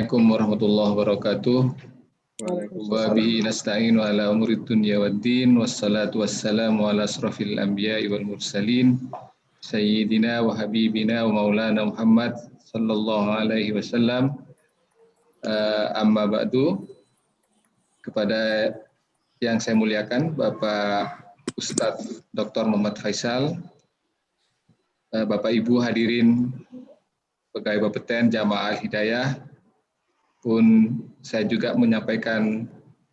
Assalamualaikum warahmatullahi wabarakatuh. Wa bihi nasta'inu ala umurid dunya waddin, wassalatu wassalamu ala asrafil anbiya'i wal mursalin, sayyidina wa habibina wa maulana Muhammad sallallahu alaihi wasallam. Amma ba'du, kepada yang saya muliakan Bapak Ustadz Dr. Muhammad Faisal, Bapak Ibu hadirin pegawai Bapeten Jamaah Al-Hidayah, pun saya juga menyampaikan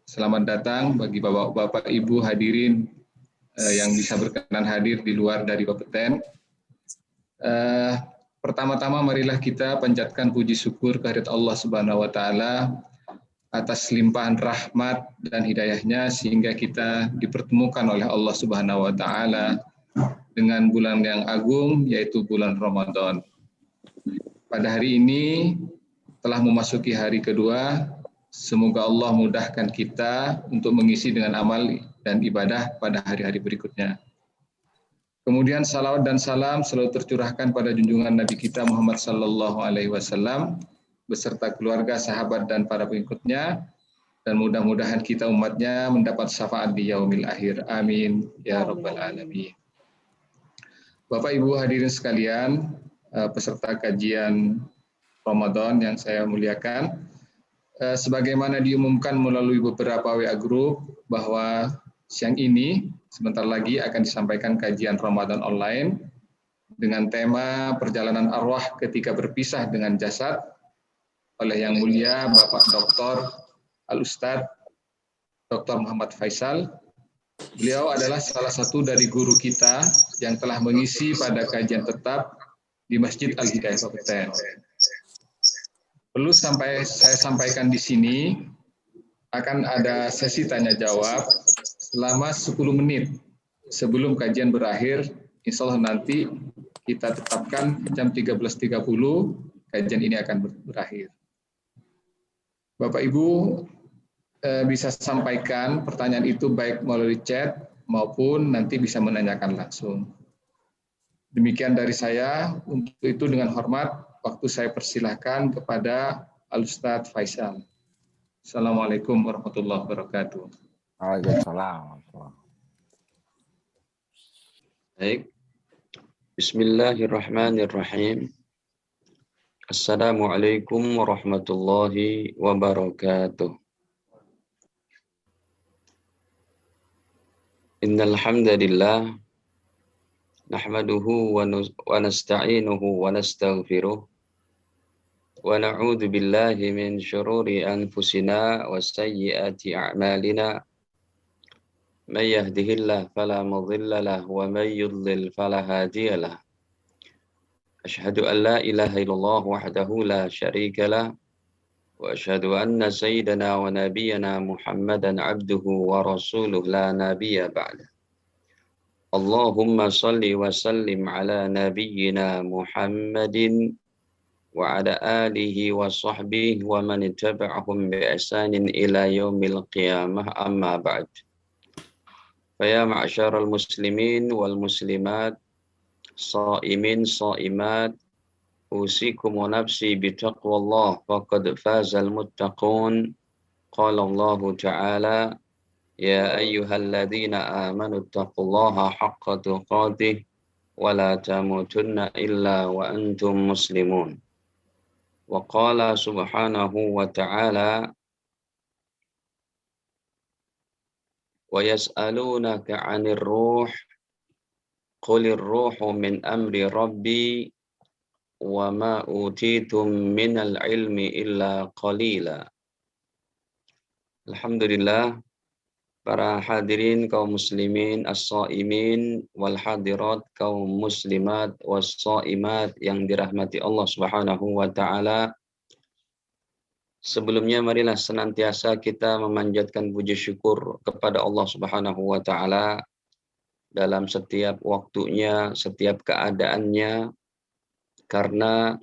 selamat datang bagi Bapak Ibu hadirin yang bisa berkenan hadir di luar dari Bapeten. Pertama-tama marilah kita panjatkan puji syukur kehadirat Allah Subhanahu wa taala atas limpahan rahmat dan hidayahnya sehingga kita dipertemukan oleh Allah Subhanahu wa taala dengan bulan yang agung, yaitu bulan Ramadan. Pada hari ini telah memasuki hari kedua, semoga Allah mudahkan kita untuk mengisi dengan amal dan ibadah pada hari-hari berikutnya. Kemudian salawat dan salam selalu tercurahkan pada junjungan Nabi kita Muhammad sallallahu alaihi wasallam beserta keluarga, sahabat dan para pengikutnya, dan mudah-mudahan kita umatnya mendapat syafaat di yaumil akhir. Amin ya rabbal alamin. Bapak Ibu hadirin sekalian, peserta kajian Ramadan yang saya muliakan, sebagaimana diumumkan melalui beberapa WA Group bahwa siang ini sebentar lagi akan disampaikan kajian Ramadan online dengan tema perjalanan arwah ketika berpisah dengan jasad oleh Yang Mulia Bapak Dr. Al-Ustadz Dr. Muhammad Faisal. Beliau adalah salah satu dari guru kita yang telah mengisi pada kajian tetap di Masjid Al-Hidayah Bapeten. Perlu saya sampaikan di sini, akan ada sesi tanya jawab selama 10 menit sebelum kajian berakhir. Insya Allah nanti kita tetapkan jam 13.30 kajian ini akan berakhir. Bapak Ibu bisa sampaikan pertanyaan itu baik melalui chat maupun nanti bisa menanyakan langsung. Demikian dari saya. Untuk itu dengan hormat waktu saya persilahkan kepada Al-Ustadz Faisal. Assalamualaikum warahmatullahi wabarakatuh. Waalaikumsalam. Baik. Bismillahirrahmanirrahim. Assalamualaikum warahmatullahi wabarakatuh. Innal hamdalillah nahmaduhu wa nasta'inuhu wa nastaghfiruh. ونعوذ بالله من شرور أنفسنا وسيئات أعمالنا من يهده الله فلا مضل له ومن يضلل فلا هادي له أشهد أن لا إله إلا الله وحده لا شريك له وأشهد أن سيدنا ونبينا محمدا عبده ورسوله لا نبي بعده اللهم صل وسلم على نبينا محمد وعلى آله وصحبه ومن اتبعهم بإحسان إلى يوم القيامة أما بعد فيا معشر المسلمين والمسلمات صائمين صائمات أوصيكم ونفسي بتقوى الله فقد فاز المتقون قال الله تعالى يا أيها الذين آمنوا اتقوا الله حق تقاته ولا تموتن إلا وأنتم مسلمون وقال سبحانه وتعالى ويسألونك عن الروح قل الروح من أمر ربي وما أوتيتم من العلم إلا قليلا. Alhamdulillah, para hadirin kaum muslimin as-shaimin wal hadirat kaum muslimat was-shaimat yang dirahmati Allah Subhanahu wa taala. Sebelumnya marilah senantiasa kita memanjatkan puji syukur kepada Allah Subhanahu wa taala dalam setiap waktunya, setiap keadaannya, karena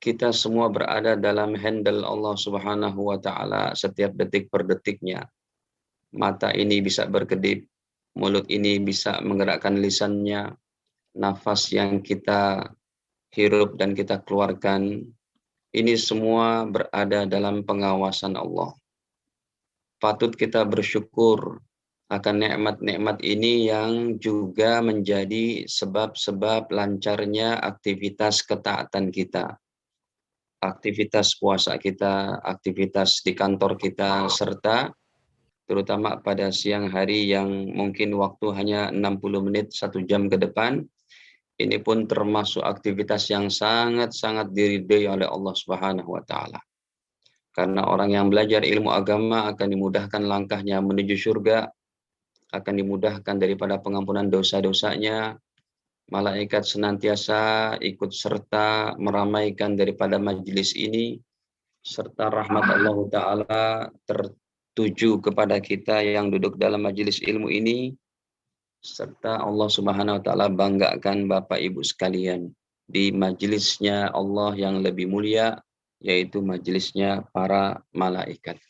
kita semua berada dalam handle Allah Subhanahu wa taala setiap detik per detiknya. Mata ini bisa berkedip, mulut ini bisa menggerakkan lisannya, nafas yang kita hirup dan kita keluarkan ini semua berada dalam pengawasan Allah. Patut kita bersyukur akan nikmat-nikmat ini yang juga menjadi sebab-sebab lancarnya aktivitas ketaatan kita, aktivitas puasa kita, aktivitas di kantor kita, serta terutama pada siang hari yang mungkin waktu hanya 60 menit, 1 jam ke depan, ini pun termasuk aktivitas yang sangat-sangat diridhai oleh Allah Subhanahu wa taala. Karena orang yang belajar ilmu agama akan dimudahkan langkahnya menuju surga, akan dimudahkan daripada pengampunan dosa-dosanya. Malaikat senantiasa ikut serta meramaikan daripada majelis ini, serta rahmat Allah Ta'ala tertuju kepada kita yang duduk dalam majelis ilmu ini, serta Allah Subhanahu Wa Ta'ala banggakan Bapak Ibu sekalian di majelisnya Allah yang lebih mulia, yaitu majelisnya para malaikat.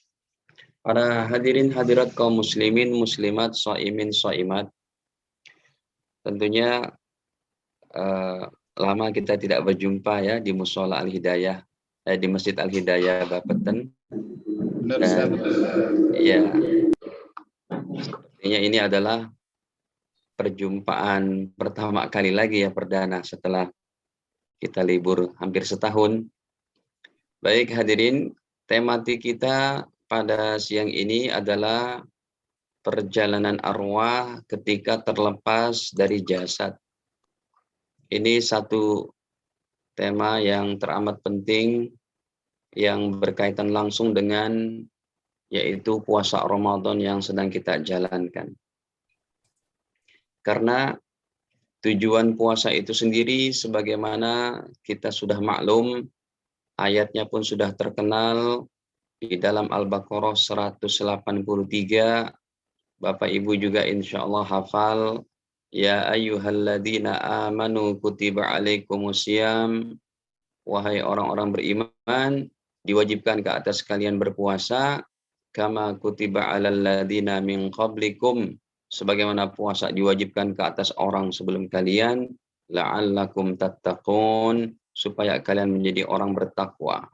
Para hadirin hadirat kaum muslimin, muslimat, shaimin, shaimat, tentunya lama kita tidak berjumpa ya di Mushola Al-Hidayah, di Masjid Al-Hidayah Bapeten. Dan ya, sepertinya ini adalah perjumpaan pertama kali lagi ya, perdana setelah kita libur hampir setahun. Baik hadirin, tematik kita pada siang ini adalah perjalanan arwah ketika terlepas dari jasad. Ini satu tema yang teramat penting yang berkaitan langsung dengan yaitu puasa Ramadan yang sedang kita jalankan. Karena tujuan puasa itu sendiri sebagaimana kita sudah maklum, ayatnya pun sudah terkenal di dalam Al-Baqarah 183. Bapak Ibu juga insya Allah hafal. Ya ayyuhalladzina amanu kutiba alaikumusiyam. Wahai orang-orang beriman, diwajibkan ke atas kalian berpuasa. Kama kutiba alal ladzina min qablikum. Sebagaimana puasa diwajibkan ke atas orang sebelum kalian. La'allakum tattaqun. Supaya kalian menjadi orang bertakwa.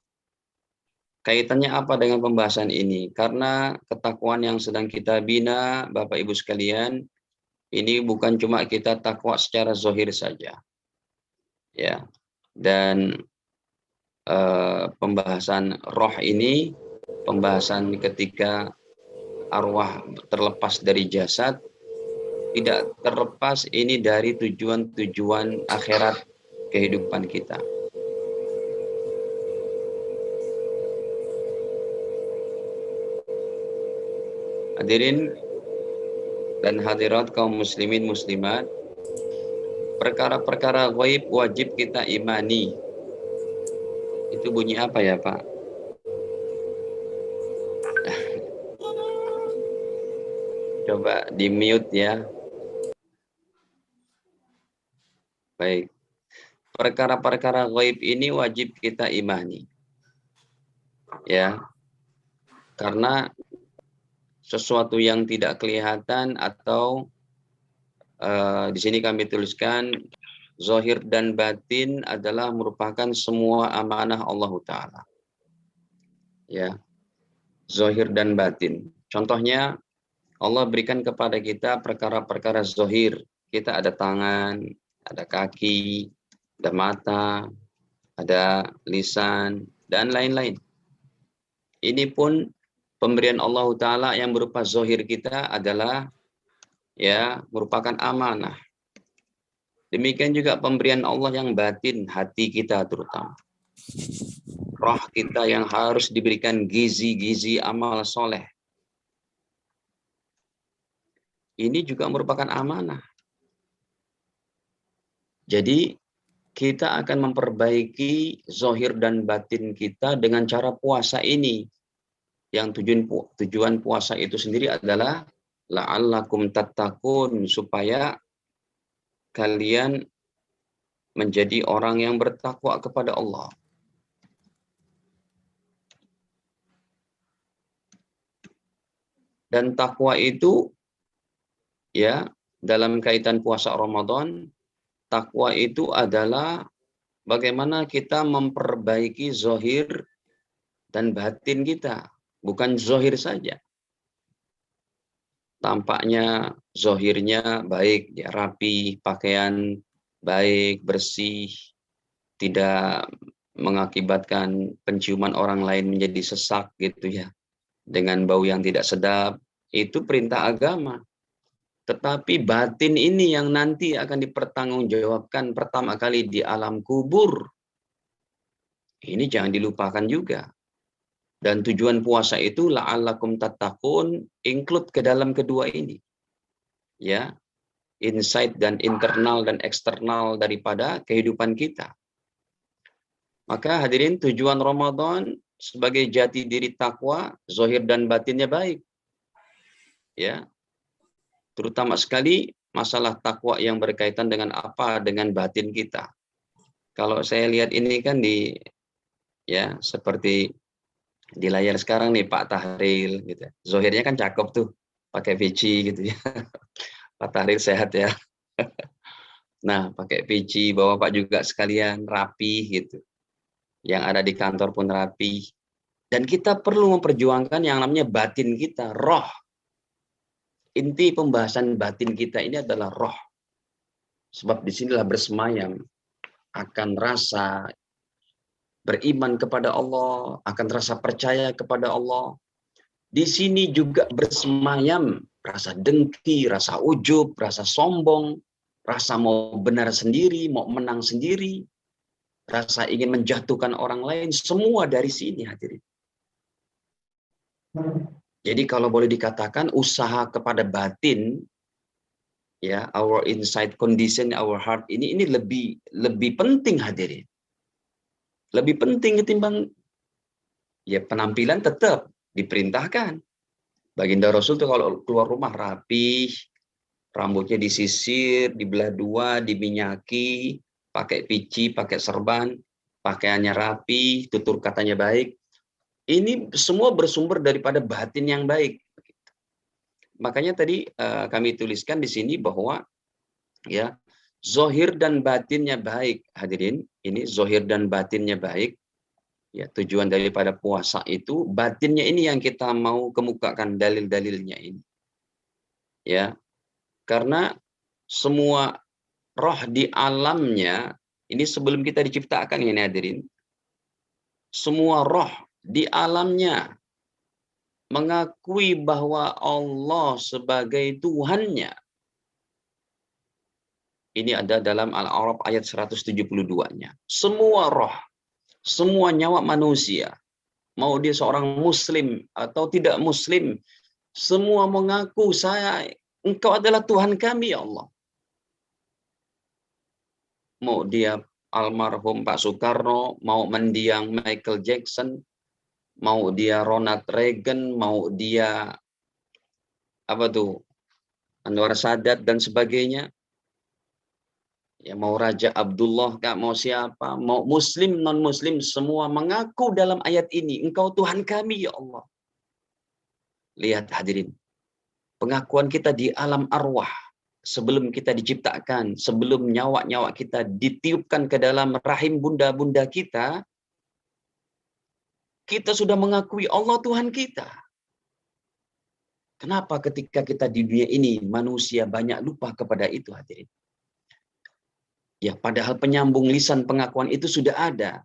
Kaitannya apa dengan pembahasan ini? Karena ketakwaan yang sedang kita bina, Bapak Ibu sekalian, ini bukan cuma kita takwa secara zahir saja. Ya. Dan pembahasan roh ini, pembahasan ketika arwah terlepas dari jasad, tidak terlepas ini dari tujuan-tujuan akhirat kehidupan kita. Hadirin dan hadirat kaum muslimin muslimat, perkara-perkara ghaib wajib kita imani. Itu bunyi apa ya Pak? Coba di mute ya. Baik. Perkara-perkara ghaib ini wajib kita imani. Ya. Karena sesuatu yang tidak kelihatan atau di sini kami tuliskan zahir dan batin adalah merupakan semua amanah Allah Ta'ala. Ya. Zahir dan batin. Contohnya Allah berikan kepada kita perkara-perkara zahir. Kita ada tangan, ada kaki, ada mata, ada lisan, dan lain-lain. Ini pun pemberian Allah Ta'ala yang berupa zahir kita adalah ya merupakan amanah. Demikian juga pemberian Allah yang batin, hati kita terutama. Roh kita yang harus diberikan gizi-gizi amal soleh. Ini juga merupakan amanah. Jadi kita akan memperbaiki zahir dan batin kita dengan cara puasa ini. Yang tujuan puasa itu sendiri adalah la'allakum tattaqun, supaya kalian menjadi orang yang bertakwa kepada Allah. Dan takwa itu ya dalam kaitan puasa Ramadan, takwa itu adalah bagaimana kita memperbaiki zohir dan batin kita. Bukan zohir saja. Tampaknya zohirnya baik, dia rapi, pakaian baik, bersih, tidak mengakibatkan penciuman orang lain menjadi sesak gitu ya, dengan bau yang tidak sedap. Itu perintah agama. Tetapi batin ini yang nanti akan dipertanggungjawabkan pertama kali di alam kubur. Ini jangan dilupakan juga. Dan tujuan puasa itu la'allakum tattaqun, include ke dalam kedua ini. Ya, insight dan internal dan eksternal daripada kehidupan kita. Maka hadirin, tujuan Ramadan sebagai jati diri takwa, zahir dan batinnya baik. Ya. Terutama sekali masalah takwa yang berkaitan dengan apa? Dengan batin kita. Kalau saya lihat ini kan ya seperti di layar sekarang nih Pak Tahril gitu. Zohirnya kan cakep tuh, pakai peci gitu ya. Pak Tahril sehat ya. Nah, pakai peci, Bapak juga sekalian rapi gitu. Yang ada di kantor pun rapi. Dan kita perlu memperjuangkan yang namanya batin kita, roh. Inti pembahasan batin kita ini adalah roh. Sebab disinilah bersemayam akan rasa beriman kepada Allah, akan rasa percaya kepada Allah. Di sini juga bersemayam rasa dengki, rasa ujub, rasa sombong, rasa mau benar sendiri, mau menang sendiri, rasa ingin menjatuhkan orang lain, semua dari sini hadirin. Jadi kalau boleh dikatakan usaha kepada batin, ya, our inside condition, our heart ini lebih penting hadirin. Lebih penting ketimbang ya penampilan tetap diperintahkan. Baginda Rasul tuh kalau keluar rumah rapi, rambutnya disisir, dibelah dua, diminyaki, pakai pici, pakai serban, pakaiannya rapi, tutur katanya baik. Ini semua bersumber daripada batin yang baik. Makanya tadi kami tuliskan di sini bahwa ya zohir dan batinnya baik, hadirin. Ini zohir dan batinnya baik. Ya, tujuan daripada puasa itu batinnya ini yang kita mau kemukakan dalil-dalilnya ini. Ya. Karena semua roh di alamnya ini sebelum kita diciptakan ini hadirin. Semua roh di alamnya mengakui bahwa Allah sebagai Tuhannya. Ini ada dalam Al-A'raf ayat 172-nya. Semua roh, semua nyawa manusia, mau dia seorang muslim atau tidak muslim, semua mengaku Engkau adalah Tuhan kami ya Allah. Mau dia almarhum Pak Soekarno, mau mendiang Michael Jackson, mau dia Ronald Reagan, mau dia Anwar Sadat dan sebagainya. Ya, mau Raja Abdullah, mau siapa, mau muslim, non-muslim, semua mengaku dalam ayat ini, Engkau Tuhan kami ya Allah. Lihat hadirin, pengakuan kita di alam arwah, sebelum kita diciptakan, sebelum nyawa-nyawa kita ditiupkan ke dalam rahim bunda-bunda kita sudah mengakui Allah Tuhan kita. Kenapa ketika kita di dunia ini, manusia banyak lupa kepada itu hadirin? Ya, padahal penyambung lisan pengakuan itu sudah ada.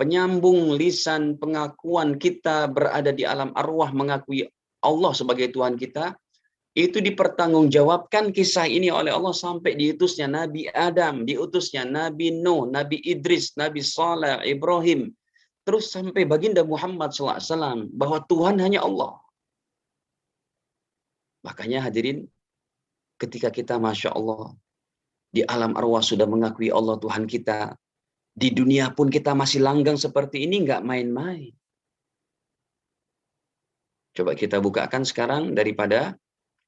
Penyambung lisan pengakuan kita berada di alam arwah mengakui Allah sebagai Tuhan kita, itu dipertanggungjawabkan kisah ini oleh Allah sampai diutusnya Nabi Adam, diutusnya Nabi Nuh, Nabi Idris, Nabi Saleh, Ibrahim, terus sampai baginda Muhammad SAW, bahwa Tuhan hanya Allah. Makanya hadirin, ketika kita Masya Allah, di alam arwah sudah mengakui Allah Tuhan kita, di dunia pun kita masih langgang seperti ini, nggak main-main. Coba kita bukakan sekarang daripada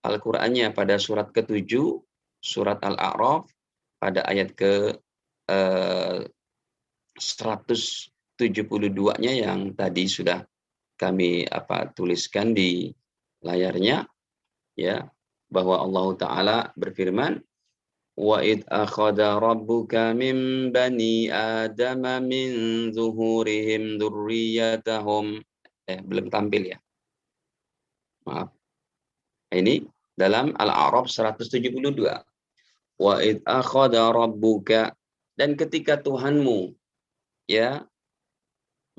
Al-Qur'annya pada surat ke-7, surat Al-A'raf, pada ayat ke 172-nya yang tadi sudah kami tuliskan di layarnya, ya, bahwa Allah Ta'ala berfirman, Wa id akhadha rabbuka min bani adama min zuhurihim dzurriyyatahum. Belum tampil ya. Maaf. Ini dalam Al-A'raf 172. Wa id akhadha rabbuka, dan ketika Tuhanmu ya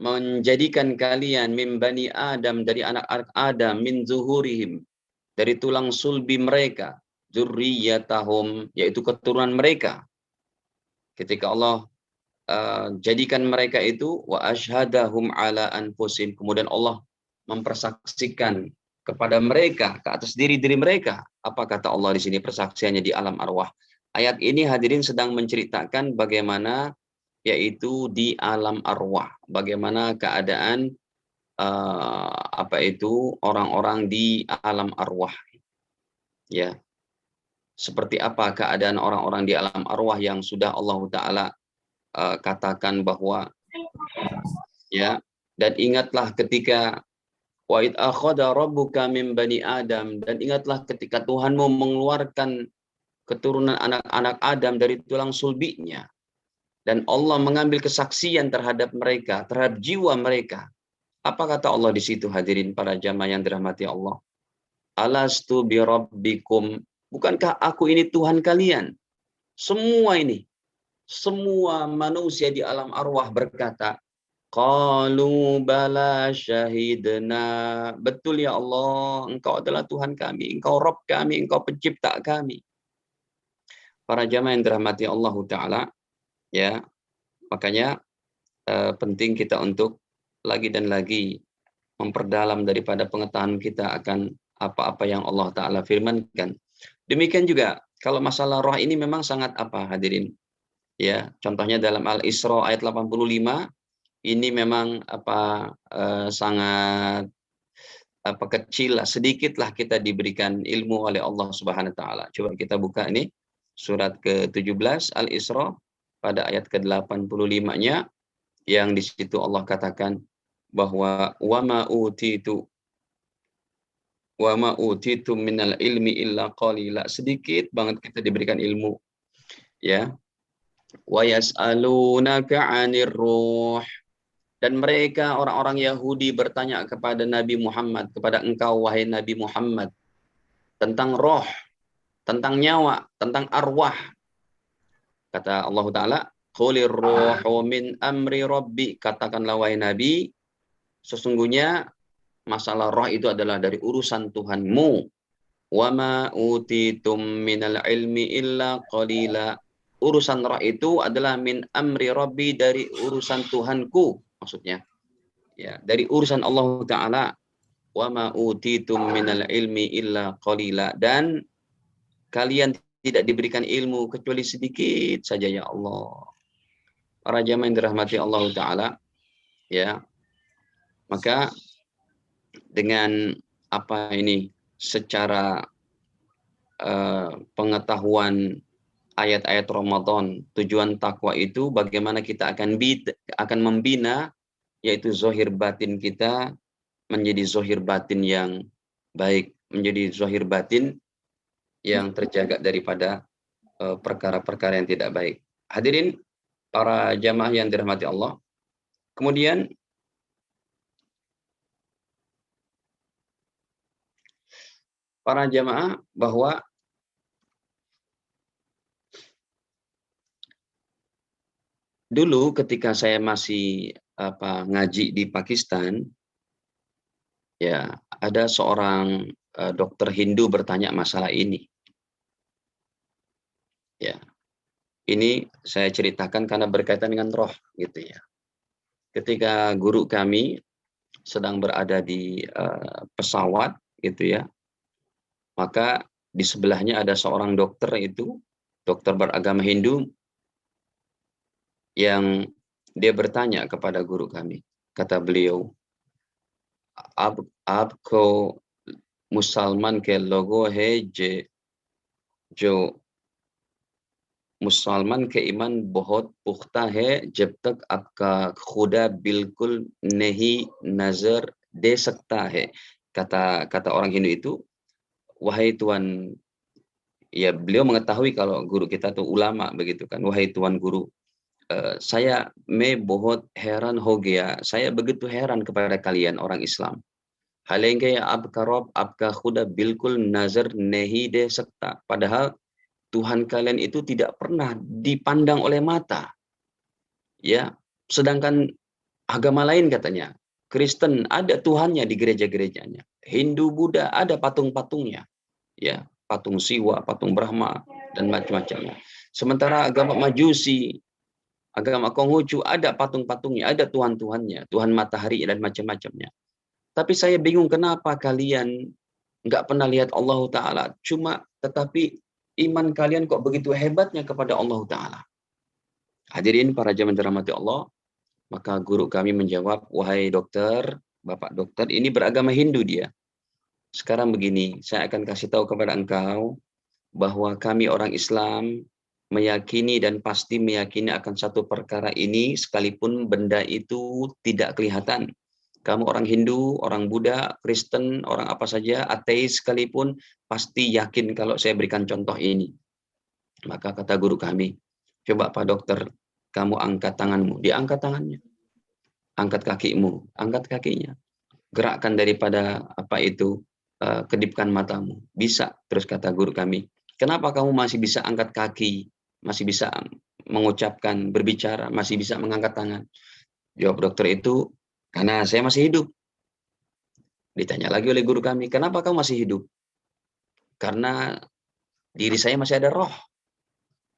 menjadikan kalian min bani Adam, dari anak-anak Adam, min zuhurihim, dari tulang sulbi mereka, dzurriyyatahum, yaitu keturunan mereka. Ketika Allah jadikan mereka itu, wa asyhadahum ala anfusihim, kemudian Allah mempersaksikan kepada mereka, ke atas diri-diri mereka. Apa kata Allah di sini persaksiannya di alam arwah? Ayat ini hadirin sedang menceritakan bagaimana yaitu di alam arwah, bagaimana keadaan orang-orang di alam arwah. Ya. Seperti apa keadaan orang-orang di alam arwah yang sudah Allah Ta'ala katakan bahwa ya, dan ingatlah ketika wa id akhadha rabbuka min bani Adam, dan ingatlah ketika Tuhanmu mengeluarkan keturunan anak-anak Adam dari tulang sulbinya, dan Allah mengambil kesaksian terhadap mereka, terhadap jiwa mereka. Apa kata Allah di situ hadirin para jamaah yang dirahmati Allah? Alastu bi rabbikum, bukankah aku ini Tuhan kalian? Semua ini, semua manusia di alam arwah berkata, qalu bala syahidna, betul ya Allah, Engkau adalah Tuhan kami, Engkau Rabb kami, Engkau pencipta kami. Para jamaah yang dirahmati Allah Ta'ala, ya, makanya penting kita untuk lagi dan lagi memperdalam daripada pengetahuan kita akan apa-apa yang Allah Ta'ala firmankan. Demikian juga kalau masalah roh ini memang sangat hadirin, ya, contohnya dalam Al-Isra ayat 85 ini memang sangat kecil lah, sedikit lah kita diberikan ilmu oleh Allah Subhanahu Wa Ta'ala. Coba kita buka ini surat ke-17 Al-Isra pada ayat ke-85-nya, yang di situ Allah katakan bahwa wa ma utitu minal ilmi illa qalila, sedikit banget kita diberikan ilmu, ya. Wa yas'alunaka 'anir ruh, dan mereka orang-orang Yahudi bertanya kepada Nabi Muhammad, kepada engkau wahai Nabi Muhammad, tentang roh, tentang nyawa, tentang arwah. Kata Allah Ta'ala, qulir ruhu min amri rabbi, katakanlah wahai Nabi, sesungguhnya masalah roh itu adalah dari urusan Tuhanmu. Wa ma utitum minal ilmi illa qalila, urusan roh itu adalah min amri rabbi, dari urusan Tuhanku, maksudnya ya, dari urusan Allah Ta'ala. Wa ma utitum minal ilmi illa qalila, dan kalian tidak diberikan ilmu kecuali sedikit saja ya Allah. Para jamaah yang dirahmati Allah Ta'ala, ya, maka dengan secara pengetahuan ayat-ayat Ramadan, tujuan takwa itu bagaimana kita akan membina yaitu zahir batin kita menjadi zahir batin yang baik, menjadi zahir batin yang terjaga daripada perkara-perkara yang tidak baik. Hadirin para jamaah yang dirahmati Allah, kemudian para jamaah bahwa dulu ketika saya masih ngaji di Pakistan, ya, ada seorang dokter Hindu bertanya masalah ini. Ya, ini saya ceritakan karena berkaitan dengan roh, gitu ya. Ketika guru kami sedang berada di pesawat, gitu ya, maka di sebelahnya ada seorang dokter, itu dokter beragama Hindu, yang dia bertanya kepada guru kami. Kata beliau, आपको मुसलमान के लोगों है जो मुसलमान के ईमान बहुत पुख्ता है जब तक आपका खुदा बिल्कुल नहीं नजर दे सकता है. Kata orang Hindu itu, wahai Tuhan ya beliau mengetahui kalau guru kita tuh ulama begitu kan. Wahai tuan guru, saya bohot heran ho gaya. Saya begitu heran kepada kalian orang Islam. Halenge abka rob abka khuda bilkul nazar nehi de sekta. Padahal Tuhan kalian itu tidak pernah dipandang oleh mata. Ya, sedangkan agama lain katanya, Kristen ada Tuhannya di gereja-gerejanya. Hindu, Buddha ada patung-patungnya. Ya, patung Siwa, patung Brahma dan macam-macamnya. Sementara agama Majusi, agama Konghucu ada patung-patungnya, ada tuhan-tuhannya, Tuhan matahari dan macam-macamnya. Tapi saya bingung kenapa kalian nggak pernah lihat Allah Ta'ala. Tetapi iman kalian kok begitu hebatnya kepada Allah Ta'ala. Hadirin para jamaah dirahmati Allah, maka guru kami menjawab, wahai dokter, bapak dokter, ini beragama Hindu dia. Sekarang begini, saya akan kasih tahu kepada engkau bahwa kami orang Islam meyakini dan pasti meyakini akan satu perkara ini sekalipun benda itu tidak kelihatan. Kamu orang Hindu, orang Buddha, Kristen, orang apa saja, ateis sekalipun pasti yakin kalau saya berikan contoh ini. Maka kata guru kami, coba Pak Dokter, kamu angkat tanganmu. Dia angkat tangannya. Angkat kakimu, angkat kakinya. Gerakkan daripada kedipkan matamu. Bisa, terus kata guru kami. Kenapa kamu masih bisa angkat kaki, masih bisa mengucapkan, berbicara, masih bisa mengangkat tangan? Jawab dokter itu, karena saya masih hidup. Ditanya lagi oleh guru kami, kenapa kamu masih hidup? Karena diri saya masih ada roh.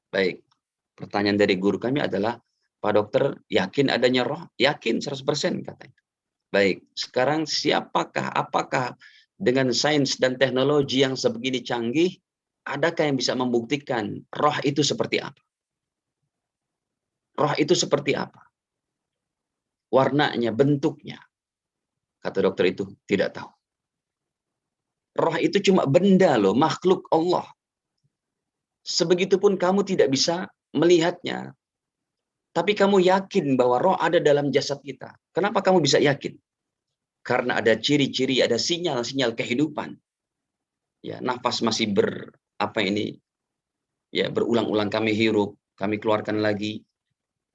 Baik, pertanyaan dari guru kami adalah, Pak Dokter, yakin adanya roh? Yakin 100% katanya. Baik, sekarang apakah dengan sains dan teknologi yang sebegini canggih, adakah yang bisa membuktikan roh itu seperti apa? Roh itu seperti apa? Warnanya, bentuknya. Kata dokter itu, tidak tahu. Roh itu cuma benda loh, makhluk Allah. Sebegitupun kamu tidak bisa melihatnya. Tapi kamu yakin bahwa roh ada dalam jasad kita. Kenapa kamu bisa yakin? Karena ada ciri-ciri, ada sinyal-sinyal kehidupan. Ya, nafas masih berulang-ulang kami hirup, kami keluarkan lagi,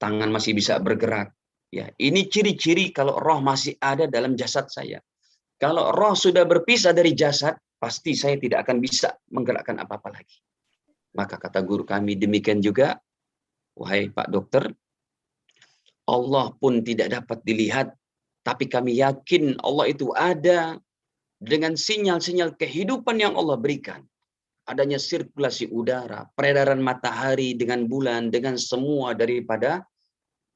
tangan masih bisa bergerak. Ya, ini ciri-ciri kalau roh masih ada dalam jasad saya. Kalau roh sudah berpisah dari jasad, pasti saya tidak akan bisa menggerakkan apa-apa lagi. Maka kata guru kami, demikian juga, wahai Pak Dokter, Allah pun tidak dapat dilihat, tapi kami yakin Allah itu ada dengan sinyal-sinyal kehidupan yang Allah berikan. Adanya sirkulasi udara, peredaran matahari dengan bulan, dengan semua daripada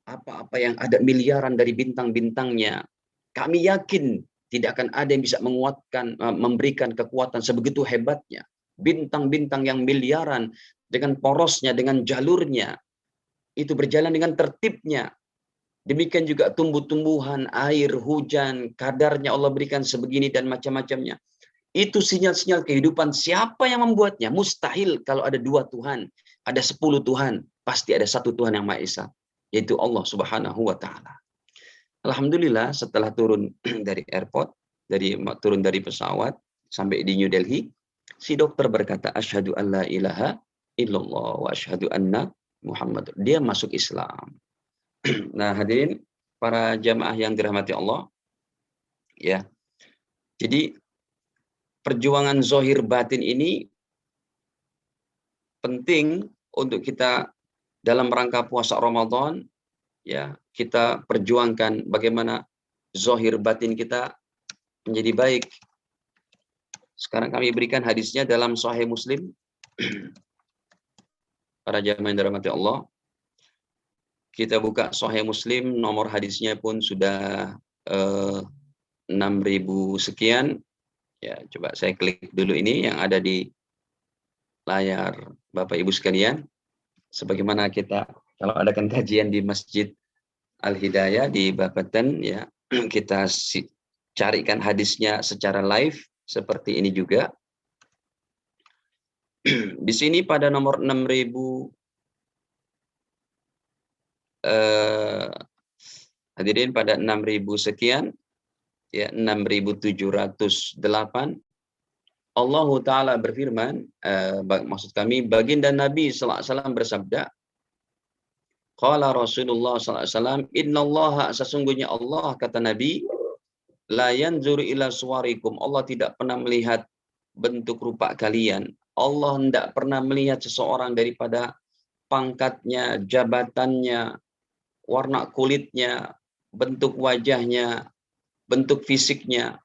apa-apa yang ada miliaran dari bintang-bintangnya. Kami yakin tidak akan ada yang bisa menguatkan, memberikan kekuatan sebegitu hebatnya. Bintang-bintang yang miliaran dengan porosnya, dengan jalurnya, itu berjalan dengan tertibnya. Demikian juga tumbuh-tumbuhan, air, hujan, kadarnya Allah berikan sebegini dan macam-macamnya. Itu sinyal-sinyal kehidupan. Siapa yang membuatnya? Mustahil kalau ada 2 Tuhan. Ada 10 Tuhan. Pasti ada 1 Tuhan yang Maha Esa. Yaitu Allah Subhanahu wa Ta'ala. Alhamdulillah setelah turun dari airport, turun dari pesawat sampai di New Delhi, si dokter berkata, asyhadu an la ilaha illallah wa asyhadu anna Muhammad. Dia masuk Islam. Nah, hadirin para jamaah yang dirahmati Allah, ya. Jadi perjuangan zahir batin ini penting untuk kita dalam rangka puasa Ramadan, ya, kita perjuangkan bagaimana zahir batin kita menjadi baik. Sekarang kami berikan hadisnya dalam Sahih Muslim. Para jamaah yang dirahmati Allah, kita buka Sahih Muslim, nomor hadisnya pun sudah 6.000 sekian. Ya, coba saya klik dulu ini yang ada di layar Bapak Ibu sekalian. Sebagaimana kita kalau adakan kajian di Masjid Al-Hidayah di Bapeten, ya, kita carikan hadisnya secara live seperti ini juga. Di sini pada nomor 6.000 hadirin pada 6.000 sekian, ya, 6.708, Allah Ta'ala berfirman, maksud kami, baginda Nabi sallallahu alaihi wasallam bersabda, qala Rasulullah sallallahu alaihi wasallam, innallaha, sesungguhnya Allah, kata Nabi, la yanzuru ila suwarikum, Allah tidak pernah melihat bentuk rupa kalian. Allah tidak pernah melihat seseorang daripada pangkatnya, jabatannya, warna kulitnya, bentuk wajahnya, bentuk fisiknya.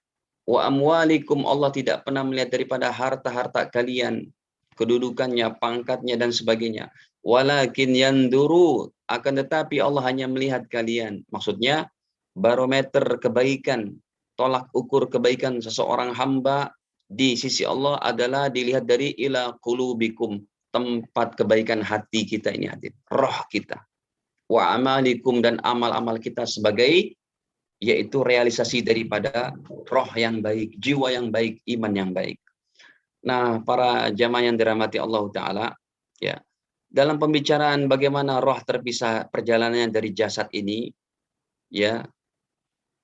Wa amwalikum, Allah tidak pernah melihat daripada harta-harta kalian, kedudukannya, pangkatnya, dan sebagainya. Walakin yanduru, akan tetapi Allah hanya melihat kalian. Maksudnya, barometer kebaikan, tolak ukur kebaikan seseorang hamba di sisi Allah adalah dilihat dari ila qulubikum, tempat kebaikan hati kita ini, hadir roh kita. Wa amalikum, dan amal-amal kita sebagai, yaitu realisasi daripada roh yang baik, jiwa yang baik, iman yang baik. Nah, para jamaah yang dirahmati Allah Ta'ala, ya, dalam pembicaraan bagaimana roh terpisah perjalanannya dari jasad ini, ya,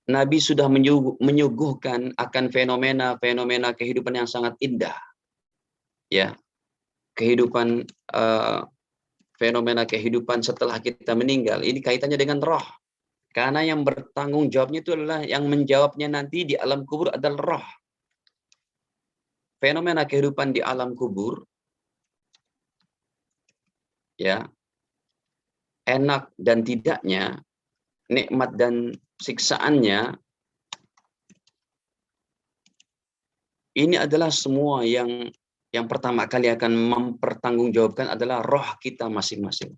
Nabi sudah menyuguhkan akan fenomena-fenomena kehidupan yang sangat indah, ya, kehidupan, fenomena kehidupan setelah kita meninggal. Ini kaitannya dengan roh. Karena yang bertanggung jawabnya itu adalah, yang menjawabnya nanti di alam kubur adalah roh. Fenomena kehidupan di alam kubur, ya, enak dan tidaknya, nikmat dan siksaannya, ini adalah semua yang pertama kali akan mempertanggungjawabkan adalah roh kita masing-masing.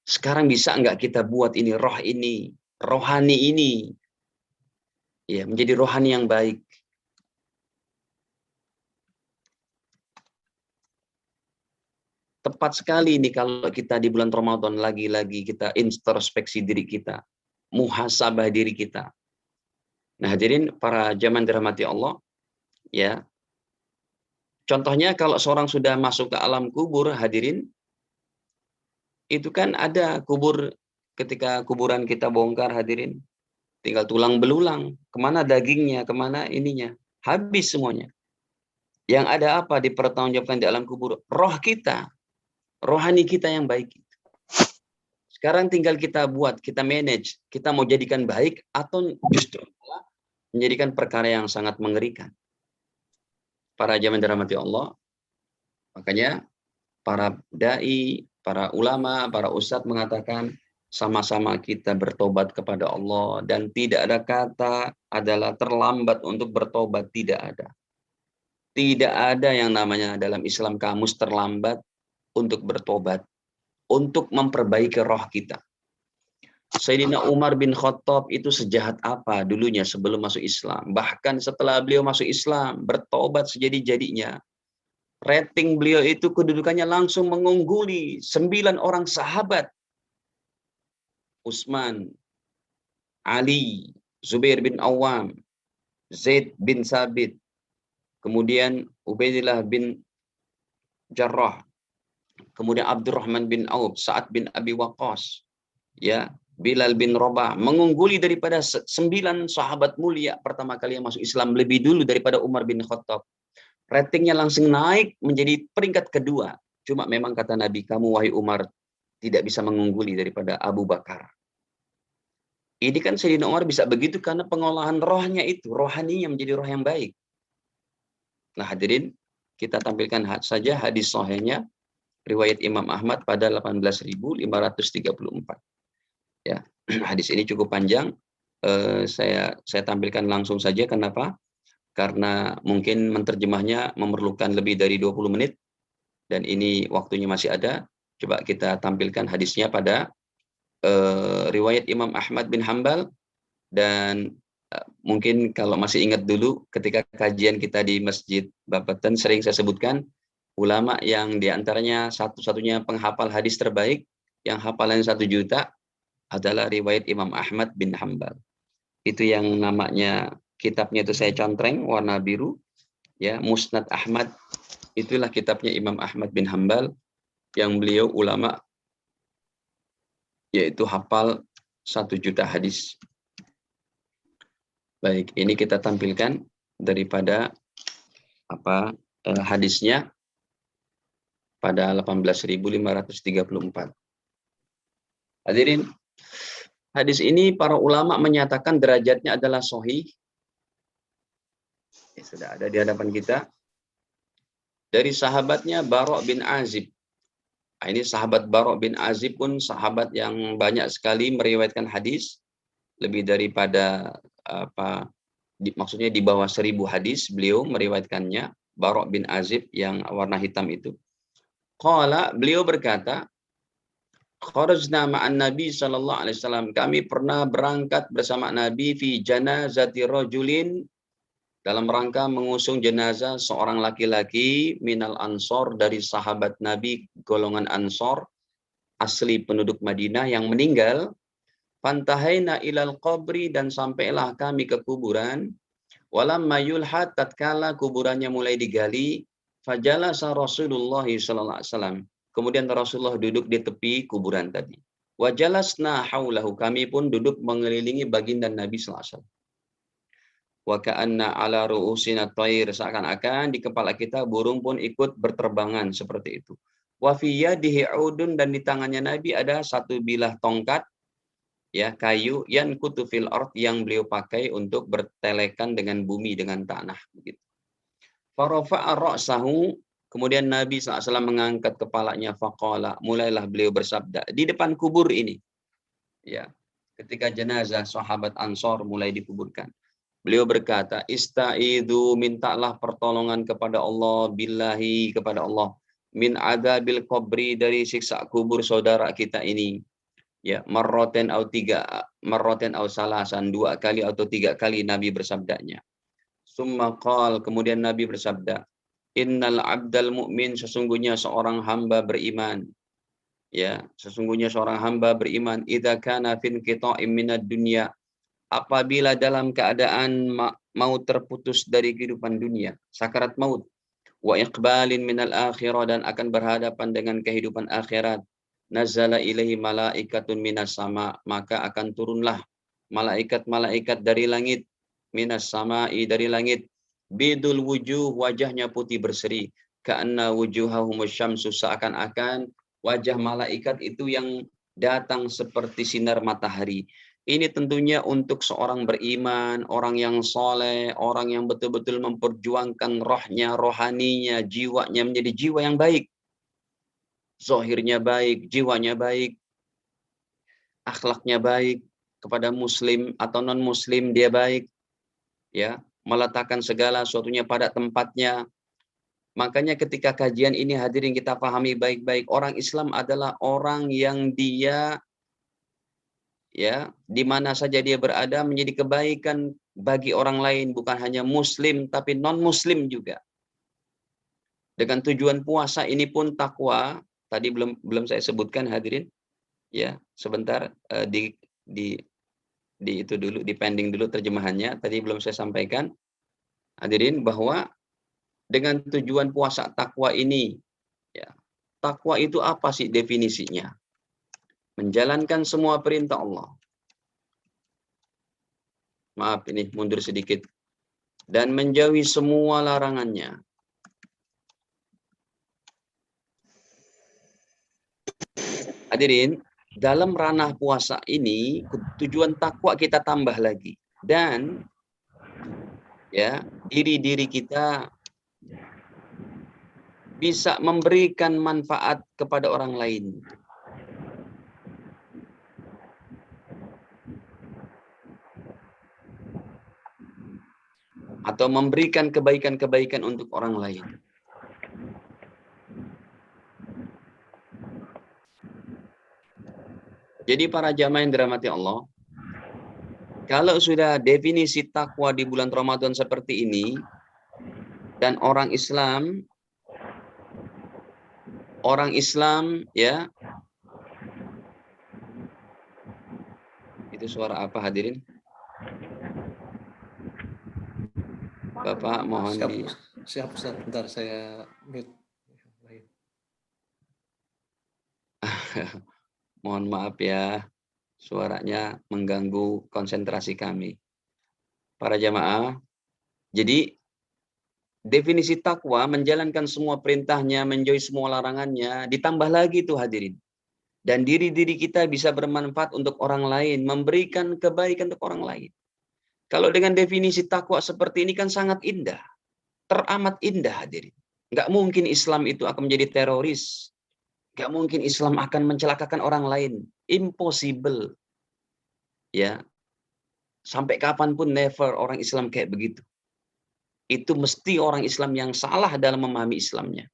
Sekarang bisa nggak kita buat ini, roh ini, rohani ini, ya, menjadi rohani yang baik. Tepat sekali ini kalau kita di bulan Ramadan lagi-lagi kita introspeksi diri kita, muhasabah diri kita. Nah, hadirin para jamaah dirahmati Allah, ya. Contohnya kalau seorang sudah masuk ke alam kubur, hadirin, itu kan ada kubur, ketika kuburan kita bongkar, hadirin, tinggal tulang belulang, kemana dagingnya, kemana ininya, habis semuanya. Yang ada apa dipertanggungjawabkan di alam kubur? Roh kita, rohani kita yang baik. Sekarang tinggal kita buat, kita manage, kita mau jadikan baik atau justru menjadikan perkara yang sangat mengerikan. Para jamaah dirahmati Allah, makanya para dai, para ulama, para ustadz mengatakan sama-sama kita bertobat kepada Allah, dan tidak ada kata adalah terlambat untuk bertobat, tidak ada. Tidak ada yang namanya dalam Islam kamus terlambat untuk bertobat, untuk memperbaiki roh kita. Sayyidina Umar bin Khattab itu sejahat apa dulunya sebelum masuk Islam. Bahkan setelah beliau masuk Islam, bertobat sejadi-jadinya. Rating beliau itu kedudukannya langsung mengungguli 9 orang sahabat. Utsman, Ali, Zubair bin Awam, Zaid bin Sabit, kemudian Ubaidillah bin Jarrah, kemudian Abdurrahman bin Auf, Sa'ad bin Abi Waqqas, ya, Bilal bin Rabah, mengungguli daripada 9 sahabat mulia pertama kali yang masuk Islam lebih dulu daripada Umar bin Khattab. Ratingnya langsung naik menjadi peringkat kedua. Cuma memang kata Nabi, kamu wahai Umar tidak bisa mengungguli daripada Abu Bakar. Ini kan Sayyidina Umar bisa begitu karena pengolahan rohnya itu, rohaninya menjadi roh yang baik. Nah, hadirin, kita tampilkan saja hadis sahihnya riwayat Imam Ahmad pada 18.534. Ya, hadis ini cukup panjang. Saya tampilkan langsung saja. Kenapa? Karena mungkin menterjemahnya memerlukan lebih dari 20 menit dan ini waktunya masih ada. Coba kita tampilkan hadisnya pada riwayat Imam Ahmad bin Hambal. Dan mungkin kalau masih ingat dulu ketika kajian kita di Masjid Bapeten sering saya sebutkan ulama yang diantaranya satu-satunya penghafal hadis terbaik yang hafalannya 1 juta adalah riwayat Imam Ahmad bin Hambal. Itu yang namanya, kitabnya itu saya contreng warna biru, ya, Musnad Ahmad. Itulah kitabnya Imam Ahmad bin Hambal yang beliau ulama, yaitu hafal 1 juta hadis. Baik, ini kita tampilkan daripada hadisnya pada 18.534. Hadirin, hadis ini para ulama menyatakan derajatnya adalah sahih. Ya, sudah ada di hadapan kita. Dari sahabatnya Bara' bin Azib. Nah, ini sahabat Bara' bin Azib pun sahabat yang banyak sekali meriwayatkan hadis, lebih daripada maksudnya di bawah 1000 hadis beliau meriwayatkannya. Bara' bin Azib yang warna hitam itu. Qala, beliau berkata, kharajna ma'an Nabi sallallahu alaihi wasallam. Kami pernah berangkat bersama Nabi fi janazati rajulin, dalam rangka mengusung jenazah seorang laki-laki minal ansor, dari sahabat Nabi golongan ansor, asli penduduk Madinah yang meninggal. Fantahaina ilal qabri, dan sampailah kami ke kuburan. Walamma yulhat, tatkala kuburannya mulai digali, fajalasa Rasulullah sallallahu alaihi wasallam. Kemudian Rasulullah duduk di tepi kuburan tadi. Wajalasna haulahu, kami pun duduk mengelilingi baginda Nabi sallallahu alaihi wasallam. Wa ka'anna ala ru'usina thair, seakan-akan di kepala kita burung pun ikut berterbangan seperti itu. Wa fi yadihi 'udun, dan di tangannya Nabi ada satu bilah tongkat, ya, kayu, yang kutufil ard, yang beliau pakai untuk bertelekan dengan bumi, dengan tanah begitu. Farafa'a ra'sahu, kemudian Nabi SAW mengangkat kepalanya, faqala, mulailah beliau bersabda di depan kubur ini, ya, ketika jenazah sahabat Ansor mulai dikuburkan. Beliau berkata, istaidu, mintalah pertolongan kepada Allah, billahi, kepada Allah, min adabil qabri, dari siksa kubur saudara kita ini. Ya, marroten au salasan, 2 kali atau 3 kali Nabi bersabdanya. Summa qal, kemudian Nabi bersabda, innal abdal mu'min, sesungguhnya seorang hamba beriman. Ya, sesungguhnya seorang hamba beriman, idza kana fin qita'im minad dunya, apabila dalam keadaan mau terputus dari kehidupan dunia, sakarat maut, wa iqbalin minal akhirah, dan akan berhadapan dengan kehidupan akhirat, nazala ilaihi malaikatun minas sama, maka akan turunlah malaikat-malaikat dari langit, minas sama'i, dari langit, bidul wujuh, wajahnya putih berseri, ka'anna wujuhahumus syamsu, seakan-akan wajah malaikat itu yang datang seperti sinar matahari. Ini tentunya untuk seorang beriman, orang yang soleh, orang yang betul-betul memperjuangkan rohnya, rohaninya, jiwanya menjadi jiwa yang baik. Zahirnya baik, jiwanya baik, akhlaknya baik, kepada muslim atau non-muslim dia baik, ya, meletakkan segala sesuatunya pada tempatnya. Makanya ketika kajian ini hadirin kita pahami baik-baik, orang Islam adalah orang yang dia, ya, di mana saja dia berada menjadi kebaikan bagi orang lain, bukan hanya muslim tapi non-muslim juga. Dengan tujuan puasa ini pun takwa, tadi belum saya sebutkan hadirin, ya, sebentar, di itu dulu, di pending dulu terjemahannya, tadi belum saya sampaikan hadirin, bahwa dengan tujuan puasa takwa ini, ya, takwa itu apa sih definisinya? Menjalankan semua perintah Allah. Maaf, ini mundur sedikit. Dan menjauhi semua larangannya. Hadirin, dalam ranah puasa ini, tujuan takwa kita tambah lagi. Dan, ya, diri-diri kita bisa memberikan manfaat kepada orang lain. Atau memberikan kebaikan-kebaikan untuk orang lain. Jadi para jamaah yang dirahmati Allah, kalau sudah definisi takwa di bulan Ramadan seperti ini, dan orang Islam, ya, itu suara apa hadirin? Bapak mohon siap Ustaz, bentar saya mute. Mohon maaf ya, suaranya mengganggu konsentrasi kami. Para jamaah, Jadi definisi takwa menjalankan semua perintahnya, menjauhi semua larangannya, ditambah lagi tuh hadirin. Dan diri-diri kita bisa bermanfaat untuk orang lain, memberikan kebaikan untuk orang lain. Kalau dengan definisi takwa seperti ini kan sangat indah, teramat indah hadirin. Nggak mungkin Islam itu akan menjadi teroris. Nggak mungkin Islam akan mencelakakan orang lain. Impossible. Ya, sampai kapanpun never orang Islam kayak begitu. Itu mesti orang Islam yang salah dalam memahami Islamnya.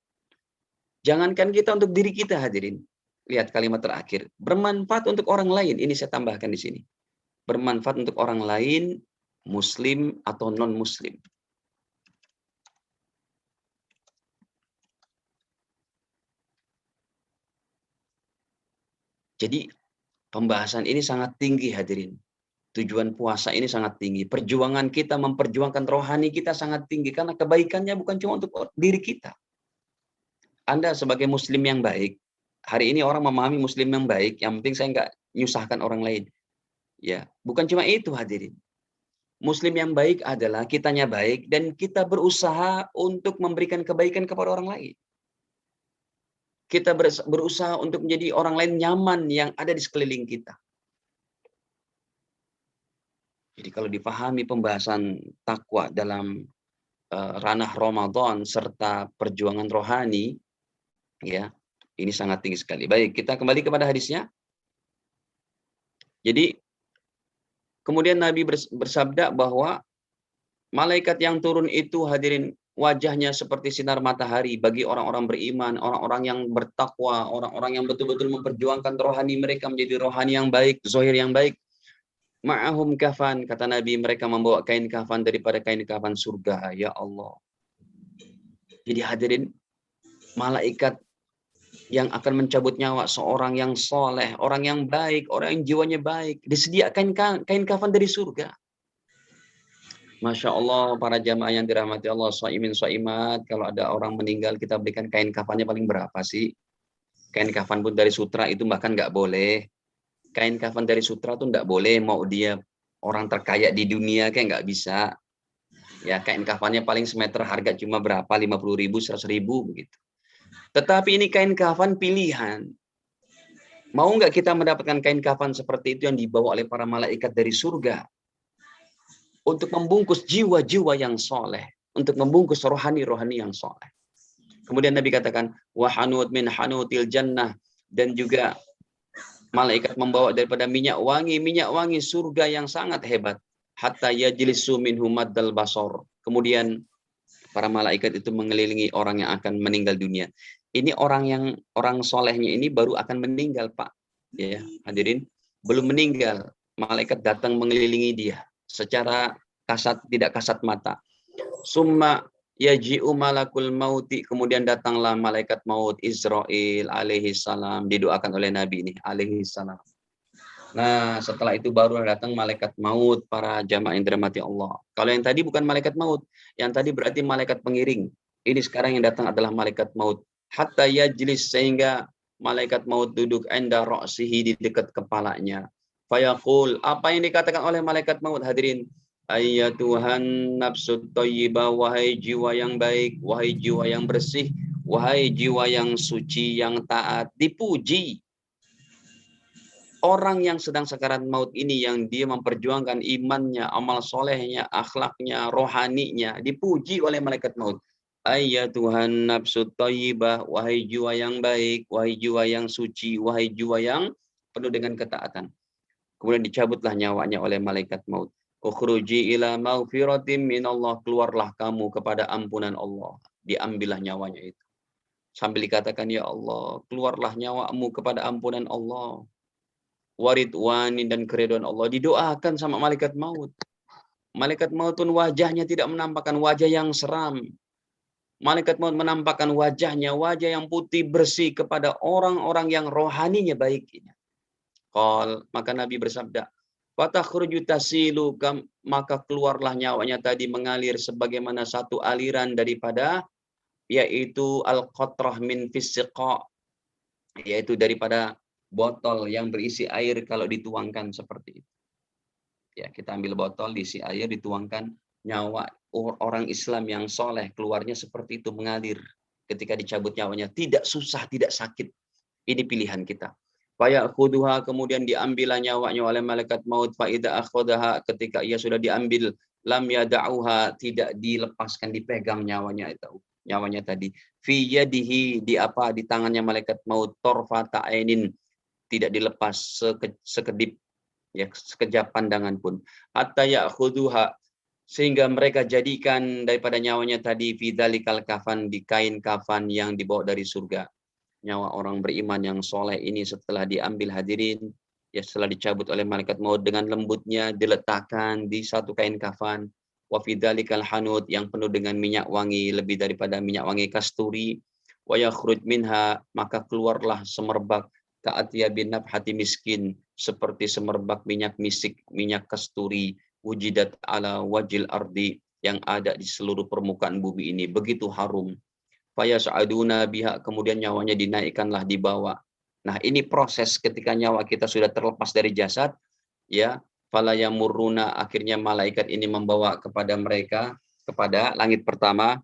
Jangankan kita, untuk diri kita hadirin. Lihat kalimat terakhir. Bermanfaat untuk orang lain. Ini saya tambahkan di sini. Bermanfaat untuk orang lain, muslim atau non-muslim. Jadi pembahasan ini sangat tinggi hadirin. Tujuan puasa ini sangat tinggi. Perjuangan kita memperjuangkan rohani kita sangat tinggi. Karena kebaikannya bukan cuma untuk diri kita. Anda sebagai muslim yang baik, hari ini orang memahami muslim yang baik, yang penting saya nggak nyusahkan orang lain. Ya, bukan cuma itu hadirin. Muslim yang baik adalah kitanya baik dan kita berusaha untuk memberikan kebaikan kepada orang lain. Kita berusaha untuk menjadi orang lain nyaman yang ada di sekeliling kita. Jadi kalau dipahami pembahasan takwa dalam ranah Ramadan serta perjuangan rohani, ya, ini sangat tinggi sekali. Baik, kita kembali kepada hadisnya. Jadi kemudian Nabi bersabda bahwa malaikat yang turun itu hadirin wajahnya seperti sinar matahari bagi orang-orang beriman, orang-orang yang bertakwa, orang-orang yang betul-betul memperjuangkan rohani mereka menjadi rohani yang baik, zahir yang baik. Ma'ahum kafan, kata Nabi, mereka membawa kain kafan daripada kain kafan surga. Ya Allah. Jadi hadirin, malaikat yang akan mencabut nyawa seorang yang soleh, orang yang baik, orang yang jiwanya baik, disediakan kain kafan dari surga. Masya Allah, para jamaah yang dirahmati Allah, shaimin shaimat, kalau ada orang meninggal kita berikan kain kafannya paling berapa sih? Kain kafan pun dari sutra itu bahkan nggak boleh. Kain kafan dari sutra tuh nggak boleh, mau dia orang terkaya di dunia kayak nggak bisa. Ya, kain kafannya paling semeter harga cuma berapa, 50.000, 100.000 begitu. Tetapi ini kain kafan pilihan. Mau nggak kita mendapatkan kain kafan seperti itu yang dibawa oleh para malaikat dari surga? Untuk membungkus jiwa-jiwa yang soleh. Untuk membungkus rohani-rohani yang soleh. Kemudian Nabi katakan, wahanut min hanutil jannah. Dan juga malaikat membawa daripada minyak wangi surga yang sangat hebat. Hatta yajlisu minhu maddal basor. Kemudian para malaikat itu mengelilingi orang yang akan meninggal dunia. Ini orang solehnya ini baru akan meninggal, Pak. Ya, hadirin, belum meninggal. Malaikat datang mengelilingi dia secara tidak kasat mata. Summa yaji'u malakul mauti, kemudian datanglah malaikat maut Israil alaihi salam, didoakan oleh Nabi ini alaihi salam. Nah, setelah itu baru datang malaikat maut, para jamaah yang dirahmati Allah. Kalau yang tadi bukan malaikat maut, yang tadi berarti malaikat pengiring. Ini sekarang yang datang adalah malaikat maut. Hatta yajlis, sehingga malaikat maut duduk inda ra'sihi, di dekat kepalanya. Fayaqul, apa yang dikatakan oleh malaikat maut hadirin? Ayyatuhan nafsut thayyibah, wahai jiwa yang baik, wahai jiwa yang bersih, wahai jiwa yang suci, yang taat, dipuji. Orang yang sedang sakarat maut ini, yang dia memperjuangkan imannya, amal solehnya, akhlaknya, rohaninya, dipuji oleh malaikat maut. Ayyatuhan nafsut thayyibah, wahai jiwa yang baik, wahai jiwa yang suci, wahai jiwa yang penuh dengan ketaatan. Kemudian dicabutlah nyawanya oleh malaikat maut. Ukhruji ila maghfiratin minallah, keluarlah kamu kepada ampunan Allah. Diambillah nyawanya itu. Sambil dikatakan, ya Allah, keluarlah nyawamu kepada ampunan Allah. Waridwani, dan keridhaan Allah. Didoakan sama malaikat maut. Malaikat maut pun wajahnya tidak menampakkan wajah yang seram. Malaikat maut menampakkan wajahnya, wajah yang putih bersih kepada orang-orang yang rohaninya baik. Maka Nabi bersabda, fatakhruju tasilu, maka keluarlah nyawanya tadi mengalir sebagaimana satu aliran daripada, yaitu al-qatrah min fisiqa, yaitu daripada botol yang berisi air kalau dituangkan seperti itu. Ya, kita ambil botol diisi air, dituangkan, nyawa orang Islam yang soleh keluarnya seperti itu, mengalir ketika dicabut nyawanya, tidak susah, tidak sakit. Ini pilihan kita. Faya'khudhuha, kemudian diambil nyawanya oleh malaikat maut. Fa'idha akhadaha, ketika ia sudah diambil, lam yada'uha, tidak dilepaskan, dipegang nyawanya itu. Nyawanya tadi. Fi yadihi, di apa? Di tangannya malaikat maut. Torfata ainin, tidak dilepas sekedip, ya, sekejap pandangan pun. Hatta ya'khudhuha, sehingga mereka jadikan daripada nyawanya tadi fidzalikal kafan, di kain kafan yang dibawa dari surga. Nyawa orang beriman yang soleh ini setelah diambil hadirin, ya setelah dicabut oleh malaikat maut, dengan lembutnya diletakkan di satu kain kafan. Wa fidzalikal hanud, yang penuh dengan minyak wangi, lebih daripada minyak wangi kasturi. Wa yakhruj minha, maka keluarlah semerbak ka'atyabin nafhati miskin, seperti semerbak minyak misik, minyak kasturi, wujidat ala wajil ardi, yang ada di seluruh permukaan bumi ini, begitu harum. Fayas'aduna biha, kemudian nyawanya dinaikkanlah, dibawa. Nah, ini proses ketika nyawa kita sudah terlepas dari jasad, ya. Fala yamurruna, akhirnya malaikat ini membawa kepada mereka, kepada langit pertama,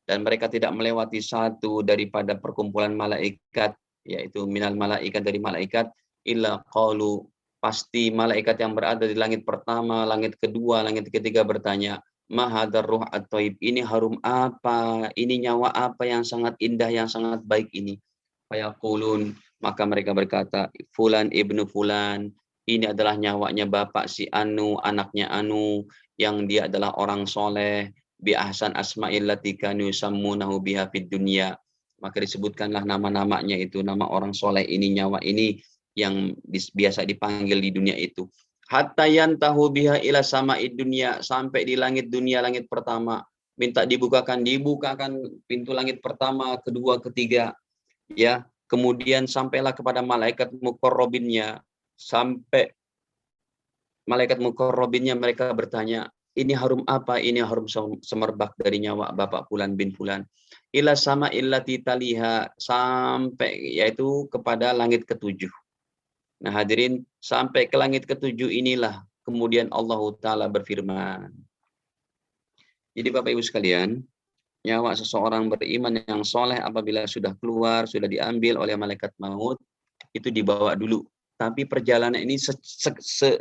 dan mereka tidak melewati satu daripada perkumpulan malaikat, yaitu minal malaikat, dari malaikat, illa qalu, pasti malaikat yang berada di langit pertama, langit kedua, langit ketiga bertanya, mahadar ruh at-thaib, ini harum apa, ini nyawa apa yang sangat indah, yang sangat baik ini. Fayaqulun, maka mereka berkata, fulan ibnu fulan, ini adalah nyawanya bapak si Anu, anaknya Anu, yang dia adalah orang soleh, bi ahsan asma'il lati kanu yusammunahu biha fid dunya. Maka disebutkanlah nama-namanya itu, nama orang soleh ini, nyawa ini yang biasa dipanggil di dunia itu. Hatta yantahu biha ila sama'id dunya, sampai di langit dunia, langit pertama, minta dibukakan pintu langit pertama, kedua, ketiga, ya. Kemudian sampailah kepada malaikat muqarrabinnya, sampai malaikat muqarrabinnya, mereka bertanya, ini harum apa, ini harum semerbak dari nyawa bapak fulan bin fulan. Ila sama illati taliha, sampai yaitu kepada langit ketujuh. Nah hadirin, sampai ke langit ketujuh inilah kemudian Allah Ta'ala berfirman. Jadi Bapak Ibu sekalian, nyawa seseorang beriman yang soleh apabila sudah keluar, sudah diambil oleh malaikat maut, itu dibawa dulu. Tapi perjalanan ini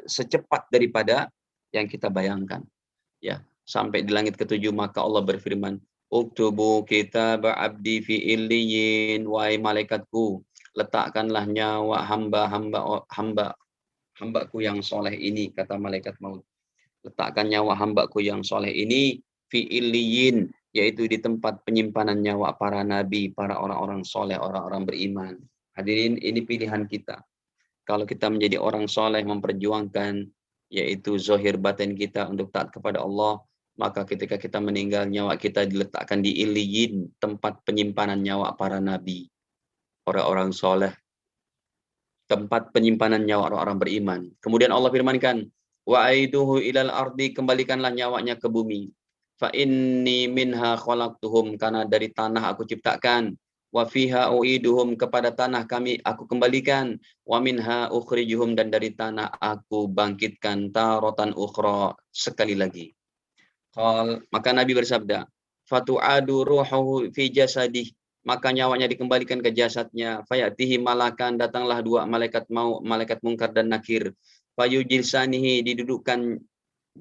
secepat daripada yang kita bayangkan. Ya, sampai di langit ketujuh, maka Allah berfirman, uktubu kitab abdi fi illiyin, wahai malaikatku, letakkanlah nyawa hambaku yang soleh ini, kata malaikat maut. Letakkan nyawa hambaku yang soleh ini fi illiyin, yaitu di tempat penyimpanan nyawa para nabi, para orang-orang soleh, orang-orang beriman. Hadirin, ini pilihan kita. Kalau kita menjadi orang soleh, memperjuangkan yaitu zahir batin kita untuk taat kepada Allah, maka ketika kita meninggal, nyawa kita diletakkan di illiyin, tempat penyimpanan nyawa para nabi, orang-orang soleh, tempat penyimpanan nyawa orang-orang beriman. Kemudian Allah firmankan, wa aiduhu ilal ardi, kembalikanlah nyawanya ke bumi. Fa inni minha khalaqtuhum, karena dari tanah aku ciptakan. Wa fiha uiduhum, kepada tanah aku kembalikan. Wa minha ukhrijuhum, dan dari tanah aku bangkitkan taratan ukhra, sekali lagi. Maka Nabi bersabda, fatu'adu ruhuhu fi jasadih, maka nyawanya dikembalikan ke jasadnya. Fayatihi malakan, datanglah dua malaikat malaikat mungkar dan nakir. Fayujilsanihi, didudukkan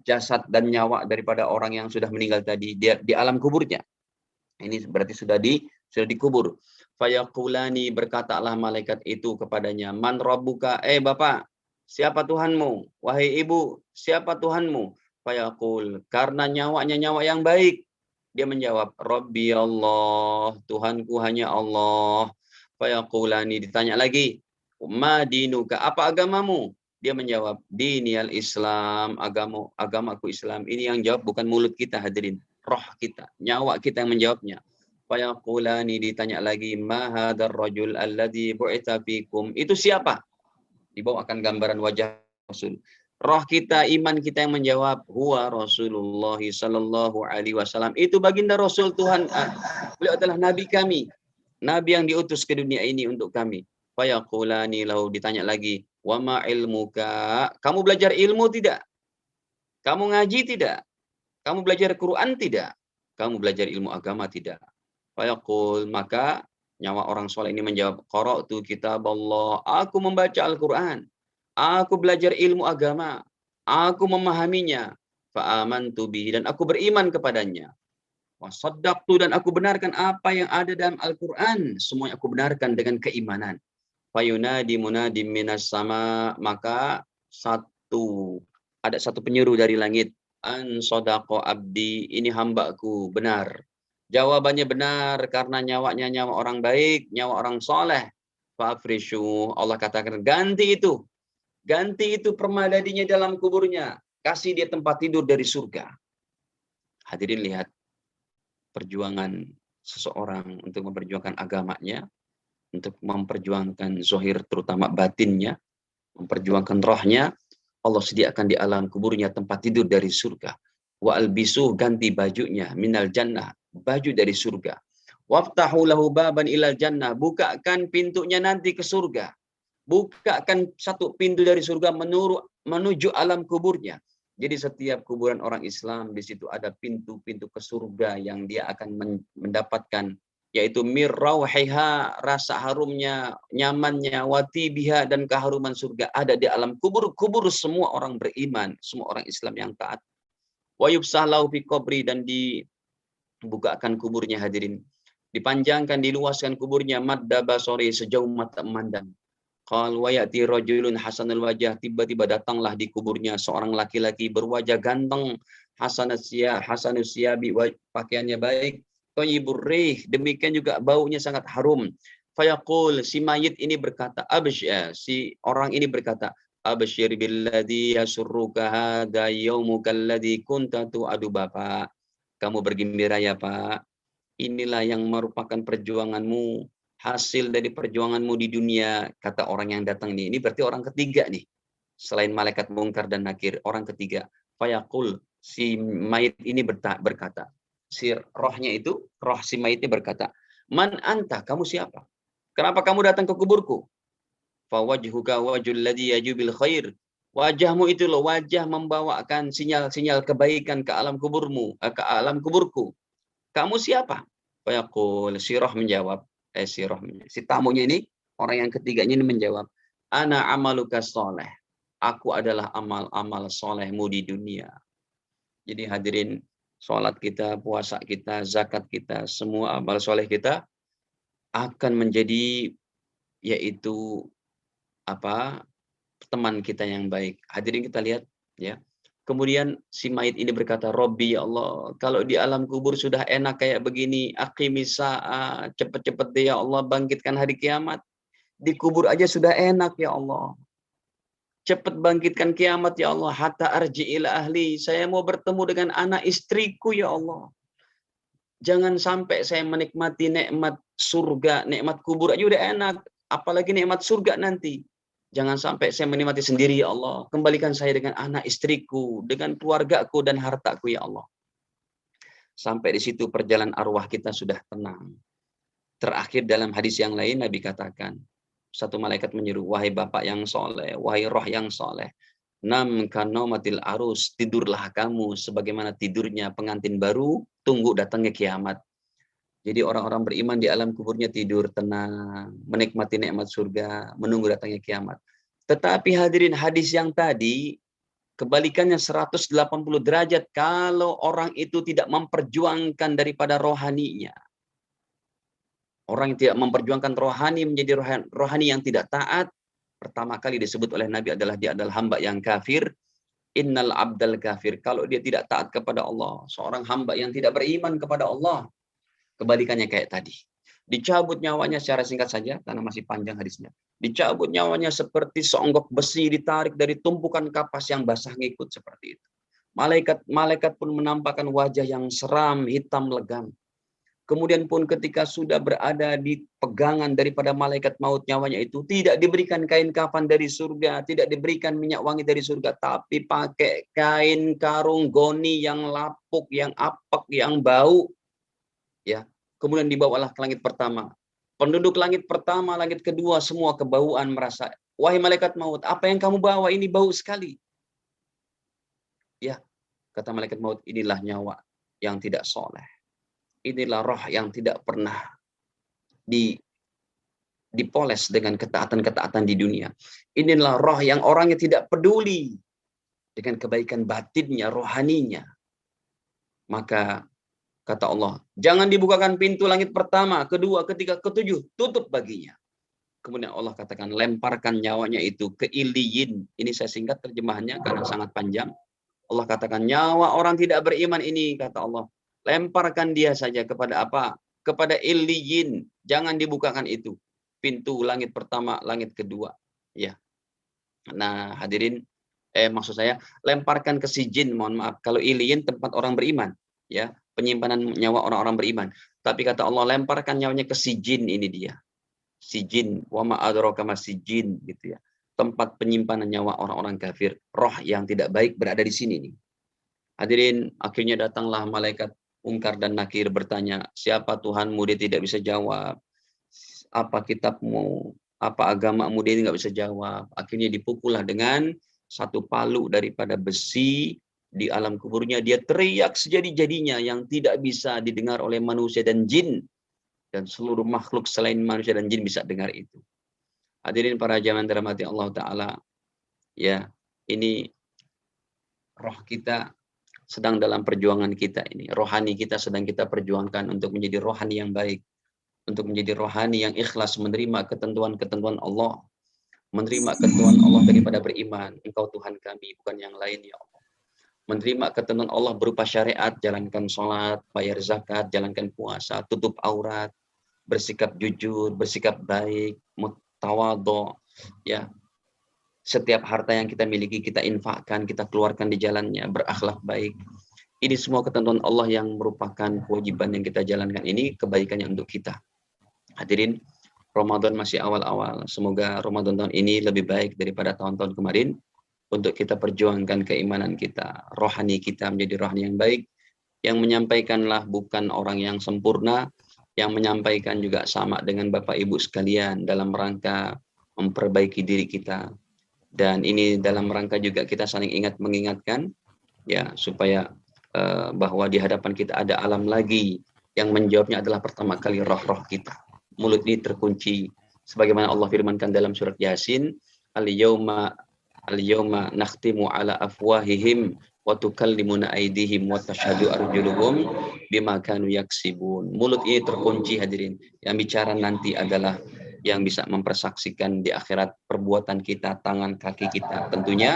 jasad dan nyawa daripada orang yang sudah meninggal tadi di alam kuburnya. Ini berarti sudah dikubur. Fayaqulani, berkatalah malaikat itu kepadanya, man rabbuka, bapak, siapa Tuhanmu? Wahai ibu, siapa Tuhanmu? Fayaqul, karena nyawanya nyawa yang baik, dia menjawab, Rabbi Allah, Tuhanku hanya Allah. Fayaqulani, ditanya lagi, ma dinuka, apa agamamu? Dia menjawab, diniyal Islam, agamaku Islam. Ini yang jawab bukan mulut kita hadirin, roh kita, nyawa kita yang menjawabnya. Fayaqulani, ditanya lagi, ma hadzal rajul alladzi bu'itsa fikum, itu siapa? Dibawakan gambaran wajah Rasul. Roh kita, iman kita yang menjawab, huwa Rasulullah sallallahu alaihi wasallam. Itu baginda Rasul Tuhan. Beliau adalah nabi kami, nabi yang diutus ke dunia ini untuk kami. Fayaqulani lahu, ditanya lagi, wa ma ilmuka, kamu belajar ilmu tidak? Kamu ngaji tidak? Kamu belajar Quran tidak? Kamu belajar ilmu agama tidak? Fayaqul, maka nyawa orang soleh ini menjawab, qara'tu kitab Allah. Aku membaca Al-Quran. Aku belajar ilmu agama. Aku memahaminya. Fa'amantu bihi, dan aku beriman kepadanya. Wasaddaqtu, dan aku benarkan apa yang ada dalam Al-Quran. Semuanya aku benarkan dengan keimanan. Fayunadi munadim minas sama, maka ada satu penyeru dari langit, an sodaqo abdi, ini hambaku benar. Jawabannya benar karena nyawanya nyawa orang baik, nyawa orang soleh. Fa'afrishu, Allah katakan ganti itu permadadinya dalam kuburnya, kasih dia tempat tidur dari surga. Hadirin lihat perjuangan seseorang untuk memperjuangkan agamanya, untuk memperjuangkan zohir terutama batinnya, memperjuangkan rohnya. Allah sediakan di alam kuburnya tempat tidur dari surga. Wa albisu, ganti bajunya, minal jannah, baju dari surga. Waftahu lahu baban ilal jannah, bukakan pintunya nanti ke surga. Bukakan satu pintu dari surga menuju alam kuburnya. Jadi setiap kuburan orang Islam di situ ada pintu-pintu ke surga yang dia akan mendapatkan, yaitu mirrauhiha, rasa harumnya, nyamannya, watibiha, dan keharuman surga ada di alam kubur semua orang beriman, semua orang Islam yang taat. Wa yubsahlahu fi qabri, dan dibukakan kuburnya, hadirin. Dipanjangkan, diluaskan kuburnya, madda basori, sejauh mata memandang. Qal wa ya'ti rajulun hasanul wajah, tiba-tiba datanglah di kuburnya seorang laki-laki berwajah ganteng, hasanus siyabi, pakaiannya baik, thayyibur rih, demikian juga baunya sangat harum. Fayaqul, si mayit ini berkata, si orang ini berkata, absyir billadzi yasurruka hadza yaumuka alladzi kunta tu'adu Bapak. Kamu bergembira ya Pak. Inilah yang merupakan perjuanganmu, hasil dari perjuanganmu di dunia, kata orang yang datang nih. Ini berarti orang ketiga nih. Selain malaikat mungkar dan nakir, orang ketiga. Fayaqul, si mayit ini berkata, roh si mayit ini berkata, man anta, kamu siapa? Kenapa kamu datang ke kuburku? Fawajhuka wajhul ladzi yajubil khair. Wajahmu itu loh wajah membawakan sinyal-sinyal kebaikan ke alam kuburmu, ke alam kuburku. Kamu siapa? Fayaqul, si tamunya ini, orang yang ketiganya ini menjawab, ana amaluka soleh. Aku adalah amal-amal solehmu di dunia. Jadi hadirin, sholat kita, puasa kita, zakat kita, semua amal soleh kita akan menjadi, yaitu teman kita yang baik. Hadirin, kita lihat ya. Kemudian si mayit ini berkata, Robbi ya Allah, kalau di alam kubur sudah enak kayak begini, aqimis sa'a, cepet-cepet deh ya Allah, bangkitkan hari kiamat. Di kubur aja sudah enak ya Allah. Cepat bangkitkan kiamat ya Allah, hatta arji ila ahli, saya mau bertemu dengan anak istriku ya Allah. Jangan sampai saya menikmati nikmat surga, nikmat kubur aja udah enak, apalagi nikmat surga nanti. Jangan sampai saya menikmati sendiri ya Allah. Kembalikan saya dengan anak istriku, dengan keluargaku dan hartaku ya Allah. Sampai di situ perjalanan arwah kita sudah tenang. Terakhir dalam hadis yang lain Nabi katakan, satu malaikat menyeru, wahai bapak yang soleh, wahai roh yang soleh, nam kanomatil arus, tidurlah kamu sebagaimana tidurnya pengantin baru, tunggu datangnya kiamat. Jadi orang-orang beriman di alam kuburnya tidur tenang, menikmati nikmat surga, menunggu datangnya kiamat. Tetapi hadirin, hadis yang tadi, kebalikannya 180 derajat kalau orang itu tidak memperjuangkan daripada rohaninya. Orang yang tidak memperjuangkan rohani menjadi rohani yang tidak taat, pertama kali disebut oleh Nabi adalah dia adalah hamba yang kafir. Innal abdal kafir. Kalau dia tidak taat kepada Allah, seorang hamba yang tidak beriman kepada Allah, kebalikannya kayak tadi. Dicabut nyawanya secara singkat saja, karena masih panjang hadisnya. Dicabut nyawanya seperti seonggok besi ditarik dari tumpukan kapas yang basah ngikut seperti itu. Malaikat pun menampakkan wajah yang seram, hitam legam. Kemudian pun ketika sudah berada di pegangan daripada malaikat maut nyawanya itu, tidak diberikan kain kafan dari surga, tidak diberikan minyak wangi dari surga, tapi pakai kain karung goni yang lapuk, yang apek, yang bau. Ya, kemudian dibawalah ke langit pertama. Penduduk langit pertama, langit kedua, semua kebauan merasa, wahai malaikat maut, apa yang kamu bawa ini bau sekali. Ya, Kata malaikat maut, inilah nyawa yang tidak soleh. Inilah roh yang tidak pernah dipoles dengan ketaatan-ketaatan di dunia. Inilah roh yang orangnya tidak peduli dengan kebaikan batinnya, rohaninya. Maka kata Allah, jangan dibukakan pintu langit pertama, kedua, ketiga, ketujuh, tutup baginya. Kemudian Allah katakan, lemparkan nyawanya itu ke Iliyin. Ini saya singkat terjemahannya karena sangat panjang. Allah katakan, nyawa orang tidak beriman ini, kata Allah, lemparkan dia saja kepada apa? Kepada Iliyin. Jangan dibukakan itu. Pintu langit pertama, langit kedua. Ya. Nah, hadirin, maksud saya, lemparkan ke Sijin, mohon maaf. Kalau Iliyin tempat orang beriman, ya, penyimpanan nyawa orang-orang beriman. Tapi kata Allah, lemparkan nyawanya ke Sijin, ini dia. Sijin, wa ma adraka ma sijin, gitu ya. Tempat penyimpanan nyawa orang-orang kafir. Roh yang tidak baik berada di sini nih. Hadirin, akhirnya datanglah malaikat Munkar dan Nakir bertanya, siapa Tuhanmu? Dia tidak bisa jawab. Apa kitabmu? Apa agamamu? Dia nggak bisa jawab. Akhirnya dipukullah dengan satu palu daripada besi di alam kuburnya. Dia teriak sejadi-jadinya yang tidak bisa didengar oleh manusia dan jin. Dan seluruh makhluk selain manusia dan jin bisa dengar itu. Hadirin para jamaah dirahmati Allah Ta'ala. Ya, ini roh kita sedang dalam perjuangan kita ini. Rohani kita sedang kita perjuangkan untuk menjadi rohani yang baik. Untuk menjadi rohani yang ikhlas menerima ketentuan-ketentuan Allah. Menerima ketentuan Allah daripada beriman. Engkau Tuhan kami, bukan yang lain ya Allah. Menerima ketentuan Allah berupa syariat, jalankan sholat, bayar zakat, jalankan puasa, tutup aurat, bersikap jujur, bersikap baik, mutawadho, ya. Setiap harta yang kita miliki kita infakkan, kita keluarkan di jalannya, berakhlak baik. Ini semua ketentuan Allah yang merupakan kewajiban yang kita jalankan. Ini kebaikannya untuk kita. Hadirin, Ramadan masih awal-awal. Semoga Ramadan tahun ini lebih baik daripada tahun-tahun kemarin untuk kita perjuangkan keimanan kita, rohani kita menjadi rohani yang baik. Yang menyampaikanlah bukan orang yang sempurna, yang menyampaikan juga sama dengan Bapak Ibu sekalian dalam rangka memperbaiki diri kita. Dan ini dalam rangka juga kita saling ingat mengingatkan ya supaya bahwa di hadapan kita ada alam lagi yang menjawabnya adalah pertama kali roh-roh kita. Mulut ini terkunci sebagaimana Allah firmankan dalam surat Yasin, al-yauma nakhtimu ala afwahihim wa tukallimuna aydihim wa tashhadu arjuluhum bima kanu yaksibun. Mulut ini terkunci hadirin. Yang bicara nanti adalah yang bisa mempersaksikan di akhirat perbuatan kita, tangan kaki kita. Tentunya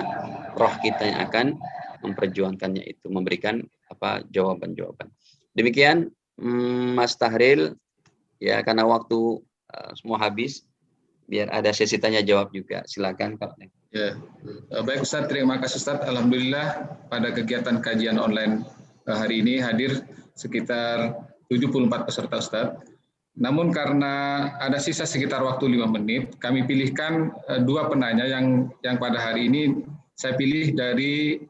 roh kita yang akan memperjuangkannya itu, memberikan apa jawaban-jawaban. Demikian Mas Tahril, ya karena waktu semua habis, biar ada sesi tanya jawab juga. Silakan Pak. Ya, baik Ustaz, terima kasih Ustaz. Alhamdulillah pada kegiatan kajian online hari ini hadir sekitar 74 peserta Ustaz. Namun karena ada sisa sekitar waktu 5 menit, kami pilihkan dua penanya yang pada hari ini saya pilih dari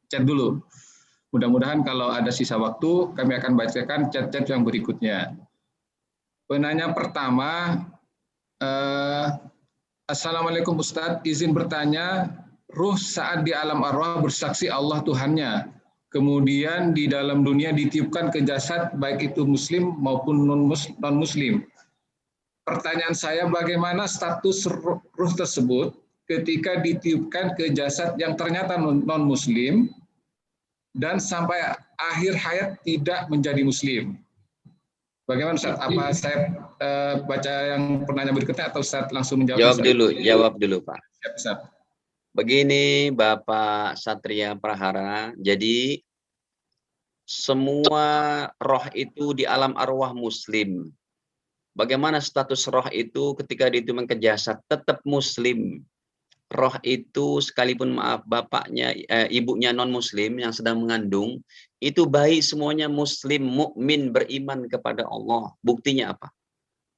chat dulu. Mudah-mudahan kalau ada sisa waktu, kami akan bacakan chat-chat yang berikutnya. Penanya pertama, Assalamualaikum Ustadz, izin bertanya, ruh saat di alam arwah bersaksi Allah Tuhannya, kemudian di dalam dunia ditiupkan ke jasad baik itu muslim maupun non-muslim. Pertanyaan saya, bagaimana status ruh tersebut ketika ditiupkan ke jasad yang ternyata non-muslim dan sampai akhir hayat tidak menjadi muslim? Bagaimana Ustaz? Apa saya baca yang penanya berikutnya atau Ustaz langsung menjawab? Jawab dulu Pak. Siap, Ustaz. Begini Bapak Satria Prahara, jadi semua roh itu di alam arwah muslim. Bagaimana status roh itu ketika ditiupkan ke jasad? Tetap muslim. Roh itu sekalipun maaf bapaknya, ibunya non muslim yang sedang mengandung, itu bayi semuanya muslim, mukmin, beriman kepada Allah. Buktinya apa?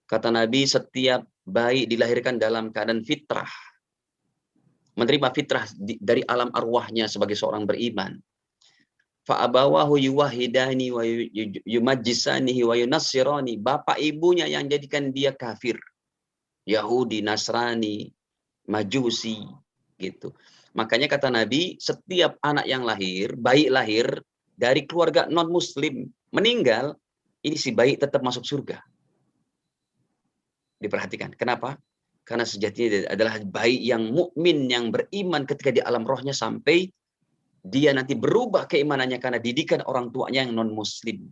Kata Nabi, setiap bayi dilahirkan dalam keadaan fitrah, menerima fitrah dari alam arwahnya sebagai seorang beriman. Fa'abawahu yuwahidani wa yumajjisanihi wa yunassirani. Bapak ibunya yang jadikan dia kafir, Yahudi, Nasrani, Majusi, gitu. Makanya kata Nabi, setiap anak yang lahir, bayi lahir dari keluarga non-muslim, meninggal, ini si bayi tetap masuk surga. Diperhatikan. Kenapa? Karena sejatinya dia adalah bayi yang mukmin, yang beriman ketika di alam rohnya sampai dia nanti berubah keimanannya karena didikan orang tuanya yang non-muslim.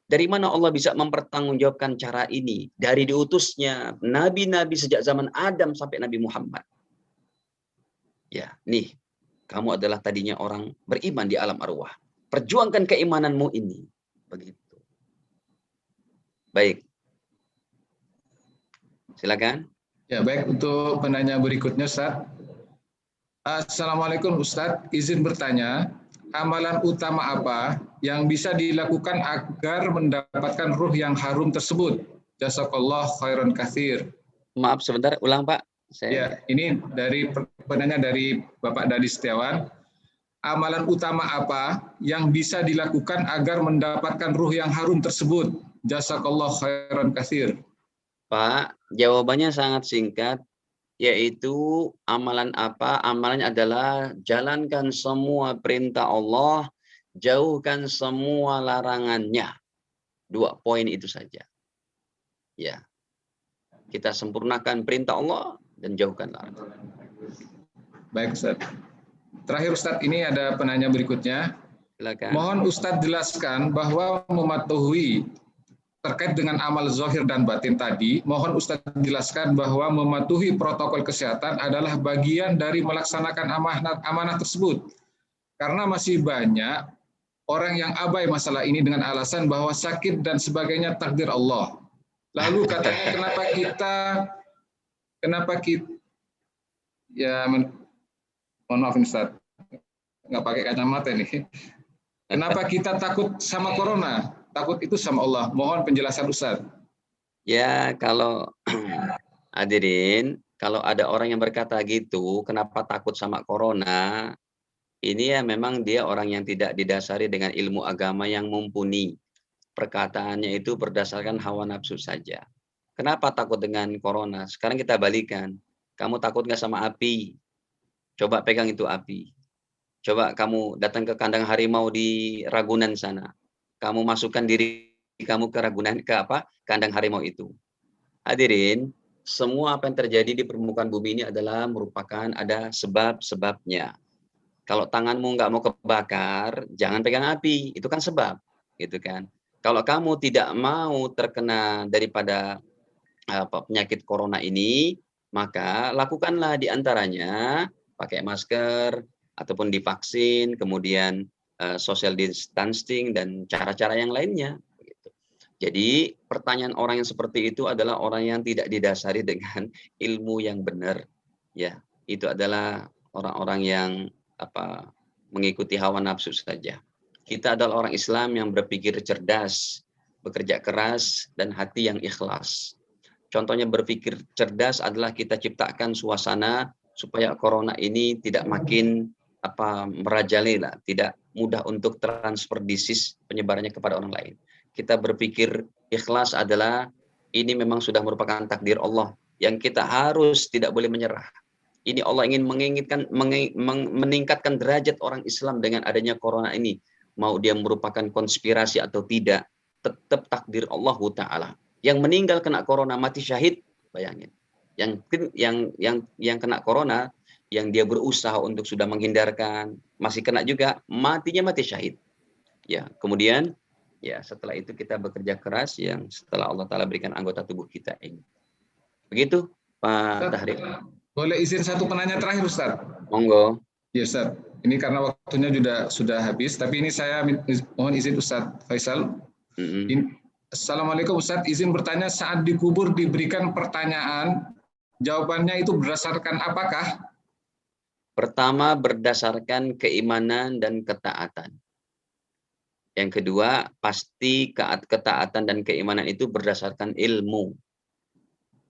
Dari mana Allah bisa mempertanggungjawabkan cara ini? Dari diutusnya nabi-nabi sejak zaman Adam sampai Nabi Muhammad. Ya, nih, kamu adalah tadinya orang beriman di alam arwah. Perjuangkan keimananmu ini. Begitu. Baik. Silakan. Ya, baik, untuk penanya berikutnya, Ustaz. Assalamualaikum Ustaz, izin bertanya, amalan utama apa yang bisa dilakukan agar mendapatkan ruh yang harum tersebut? Jazakallah khairan katsir. Maaf sebentar, ulang Pak. Ya, ini dari penanya dari Bapak Dadi Setiawan. Amalan utama apa yang bisa dilakukan agar mendapatkan ruh yang harum tersebut? Jazakallah khairan katsir. Pak, jawabannya sangat singkat, yaitu amalan apa? Amalannya adalah jalankan semua perintah Allah, jauhkan semua larangannya. 2 poin itu saja. Ya. Kita sempurnakan perintah Allah dan jauhkan larangan. Baik, Ustaz. Terakhir, Ustaz, ini ada penanya berikutnya. Silakan. Mohon Ustaz jelaskan bahwa mematuhi terkait dengan amal zahir dan batin tadi, mohon Ustaz jelaskan bahwa mematuhi protokol kesehatan adalah bagian dari melaksanakan amanah tersebut. Karena masih banyak orang yang abai masalah ini dengan alasan bahwa sakit dan sebagainya takdir Allah. Lalu katanya kenapa kita ya mohon maaf Ustaz, nggak pakai kacamata nih. Kenapa kita takut sama corona? Takut itu sama Allah. Mohon penjelasan Ustaz. Ya, kalau hadirin, kalau ada orang yang berkata gitu, kenapa takut sama corona? Ini ya memang dia orang yang tidak didasari dengan ilmu agama yang mumpuni. Perkataannya itu berdasarkan hawa nafsu saja. Kenapa takut dengan corona? Sekarang kita balikan. Kamu takut nggak sama api? Coba pegang itu api. Coba kamu datang ke kandang harimau di Ragunan sana. Kamu masukkan diri kamu ke Ragunan, kandang harimau itu. Hadirin, semua apa yang terjadi di permukaan bumi ini adalah merupakan ada sebab-sebabnya. Kalau tanganmu nggak mau kebakar, jangan pegang api. Itu kan sebab, gitu kan. Kalau kamu tidak mau terkena daripada penyakit corona ini, maka lakukanlah diantaranya pakai masker ataupun divaksin, kemudian social distancing dan cara-cara yang lainnya. Jadi pertanyaan orang yang seperti itu adalah orang yang tidak didasari dengan ilmu yang benar. Ya, itu adalah orang-orang yang mengikuti hawa nafsu saja. Kita adalah orang Islam yang berpikir cerdas, bekerja keras, dan hati yang ikhlas. Contohnya berpikir cerdas adalah kita ciptakan suasana supaya corona ini tidak makin merajalela, tidak mudah untuk transfer disease penyebarannya kepada orang lain. Kita berpikir ikhlas adalah ini memang sudah merupakan takdir Allah yang kita harus tidak boleh menyerah. Ini Allah ingin meningkatkan derajat orang Islam dengan adanya corona ini. Mau dia merupakan konspirasi atau tidak, tetap takdir Allah Ta'ala. Yang meninggal kena corona mati syahid, bayangin. Yang kena corona, yang dia berusaha untuk sudah menghindarkan, masih kena juga, matinya mati syahid. Ya, kemudian ya setelah itu kita bekerja keras yang setelah Allah Ta'ala berikan anggota tubuh kita ini. Begitu Pak Tahrik. Boleh izin satu penanya terakhir Ustaz? Monggo. Ya Ustaz, ini karena waktunya sudah habis, tapi ini saya mohon izin Ustaz Faisal. Assalamualaikum Ustaz, izin bertanya, saat dikubur diberikan pertanyaan, jawabannya itu berdasarkan apakah? Pertama, berdasarkan keimanan dan ketaatan. Yang kedua, pasti ketaatan dan keimanan itu berdasarkan ilmu.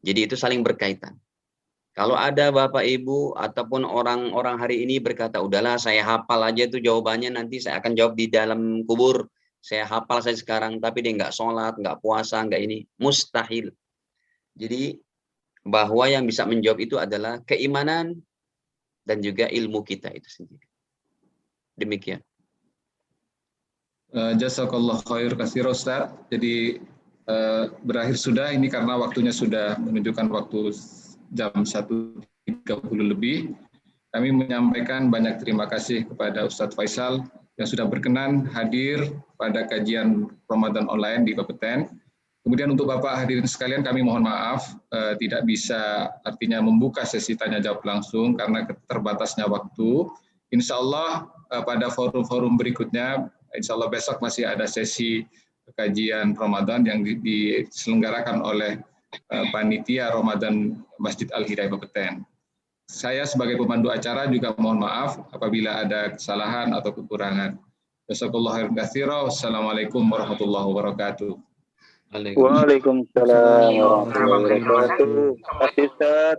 Jadi itu saling berkaitan. Kalau ada Bapak Ibu ataupun orang-orang hari ini berkata, udahlah saya hafal aja tuh jawabannya, nanti saya akan jawab di dalam kubur. Saya hafal saya sekarang, tapi dia nggak sholat, nggak puasa, nggak ini. Mustahil. Jadi bahwa yang bisa menjawab itu adalah keimanan dan juga ilmu kita itu sendiri. Demikian. Jazakallah khair katsir Ustaz. Jadi berakhir sudah ini karena waktunya sudah menunjukkan waktu jam 1.30 lebih. Kami menyampaikan banyak terima kasih kepada Ustadz Faisal yang sudah berkenan hadir pada kajian Ramadan online di Bapeten. Kemudian untuk Bapak hadirin sekalian kami mohon maaf tidak bisa artinya membuka sesi tanya jawab langsung karena keterbatasnya waktu. Insya Allah pada forum-forum berikutnya, insya Allah besok masih ada sesi kajian Ramadan yang diselenggarakan oleh panitia Ramadan Masjid Al-Hidayah Bapeten. Saya sebagai pemandu acara juga mohon maaf apabila ada kesalahan atau kekurangan. Jazakallahu khairan katsiran. Wassalamualaikum warahmatullahi wabarakatuh. Waalaikumsalam warahmatullahi wabarakatuh. Terima kasih Ustaz.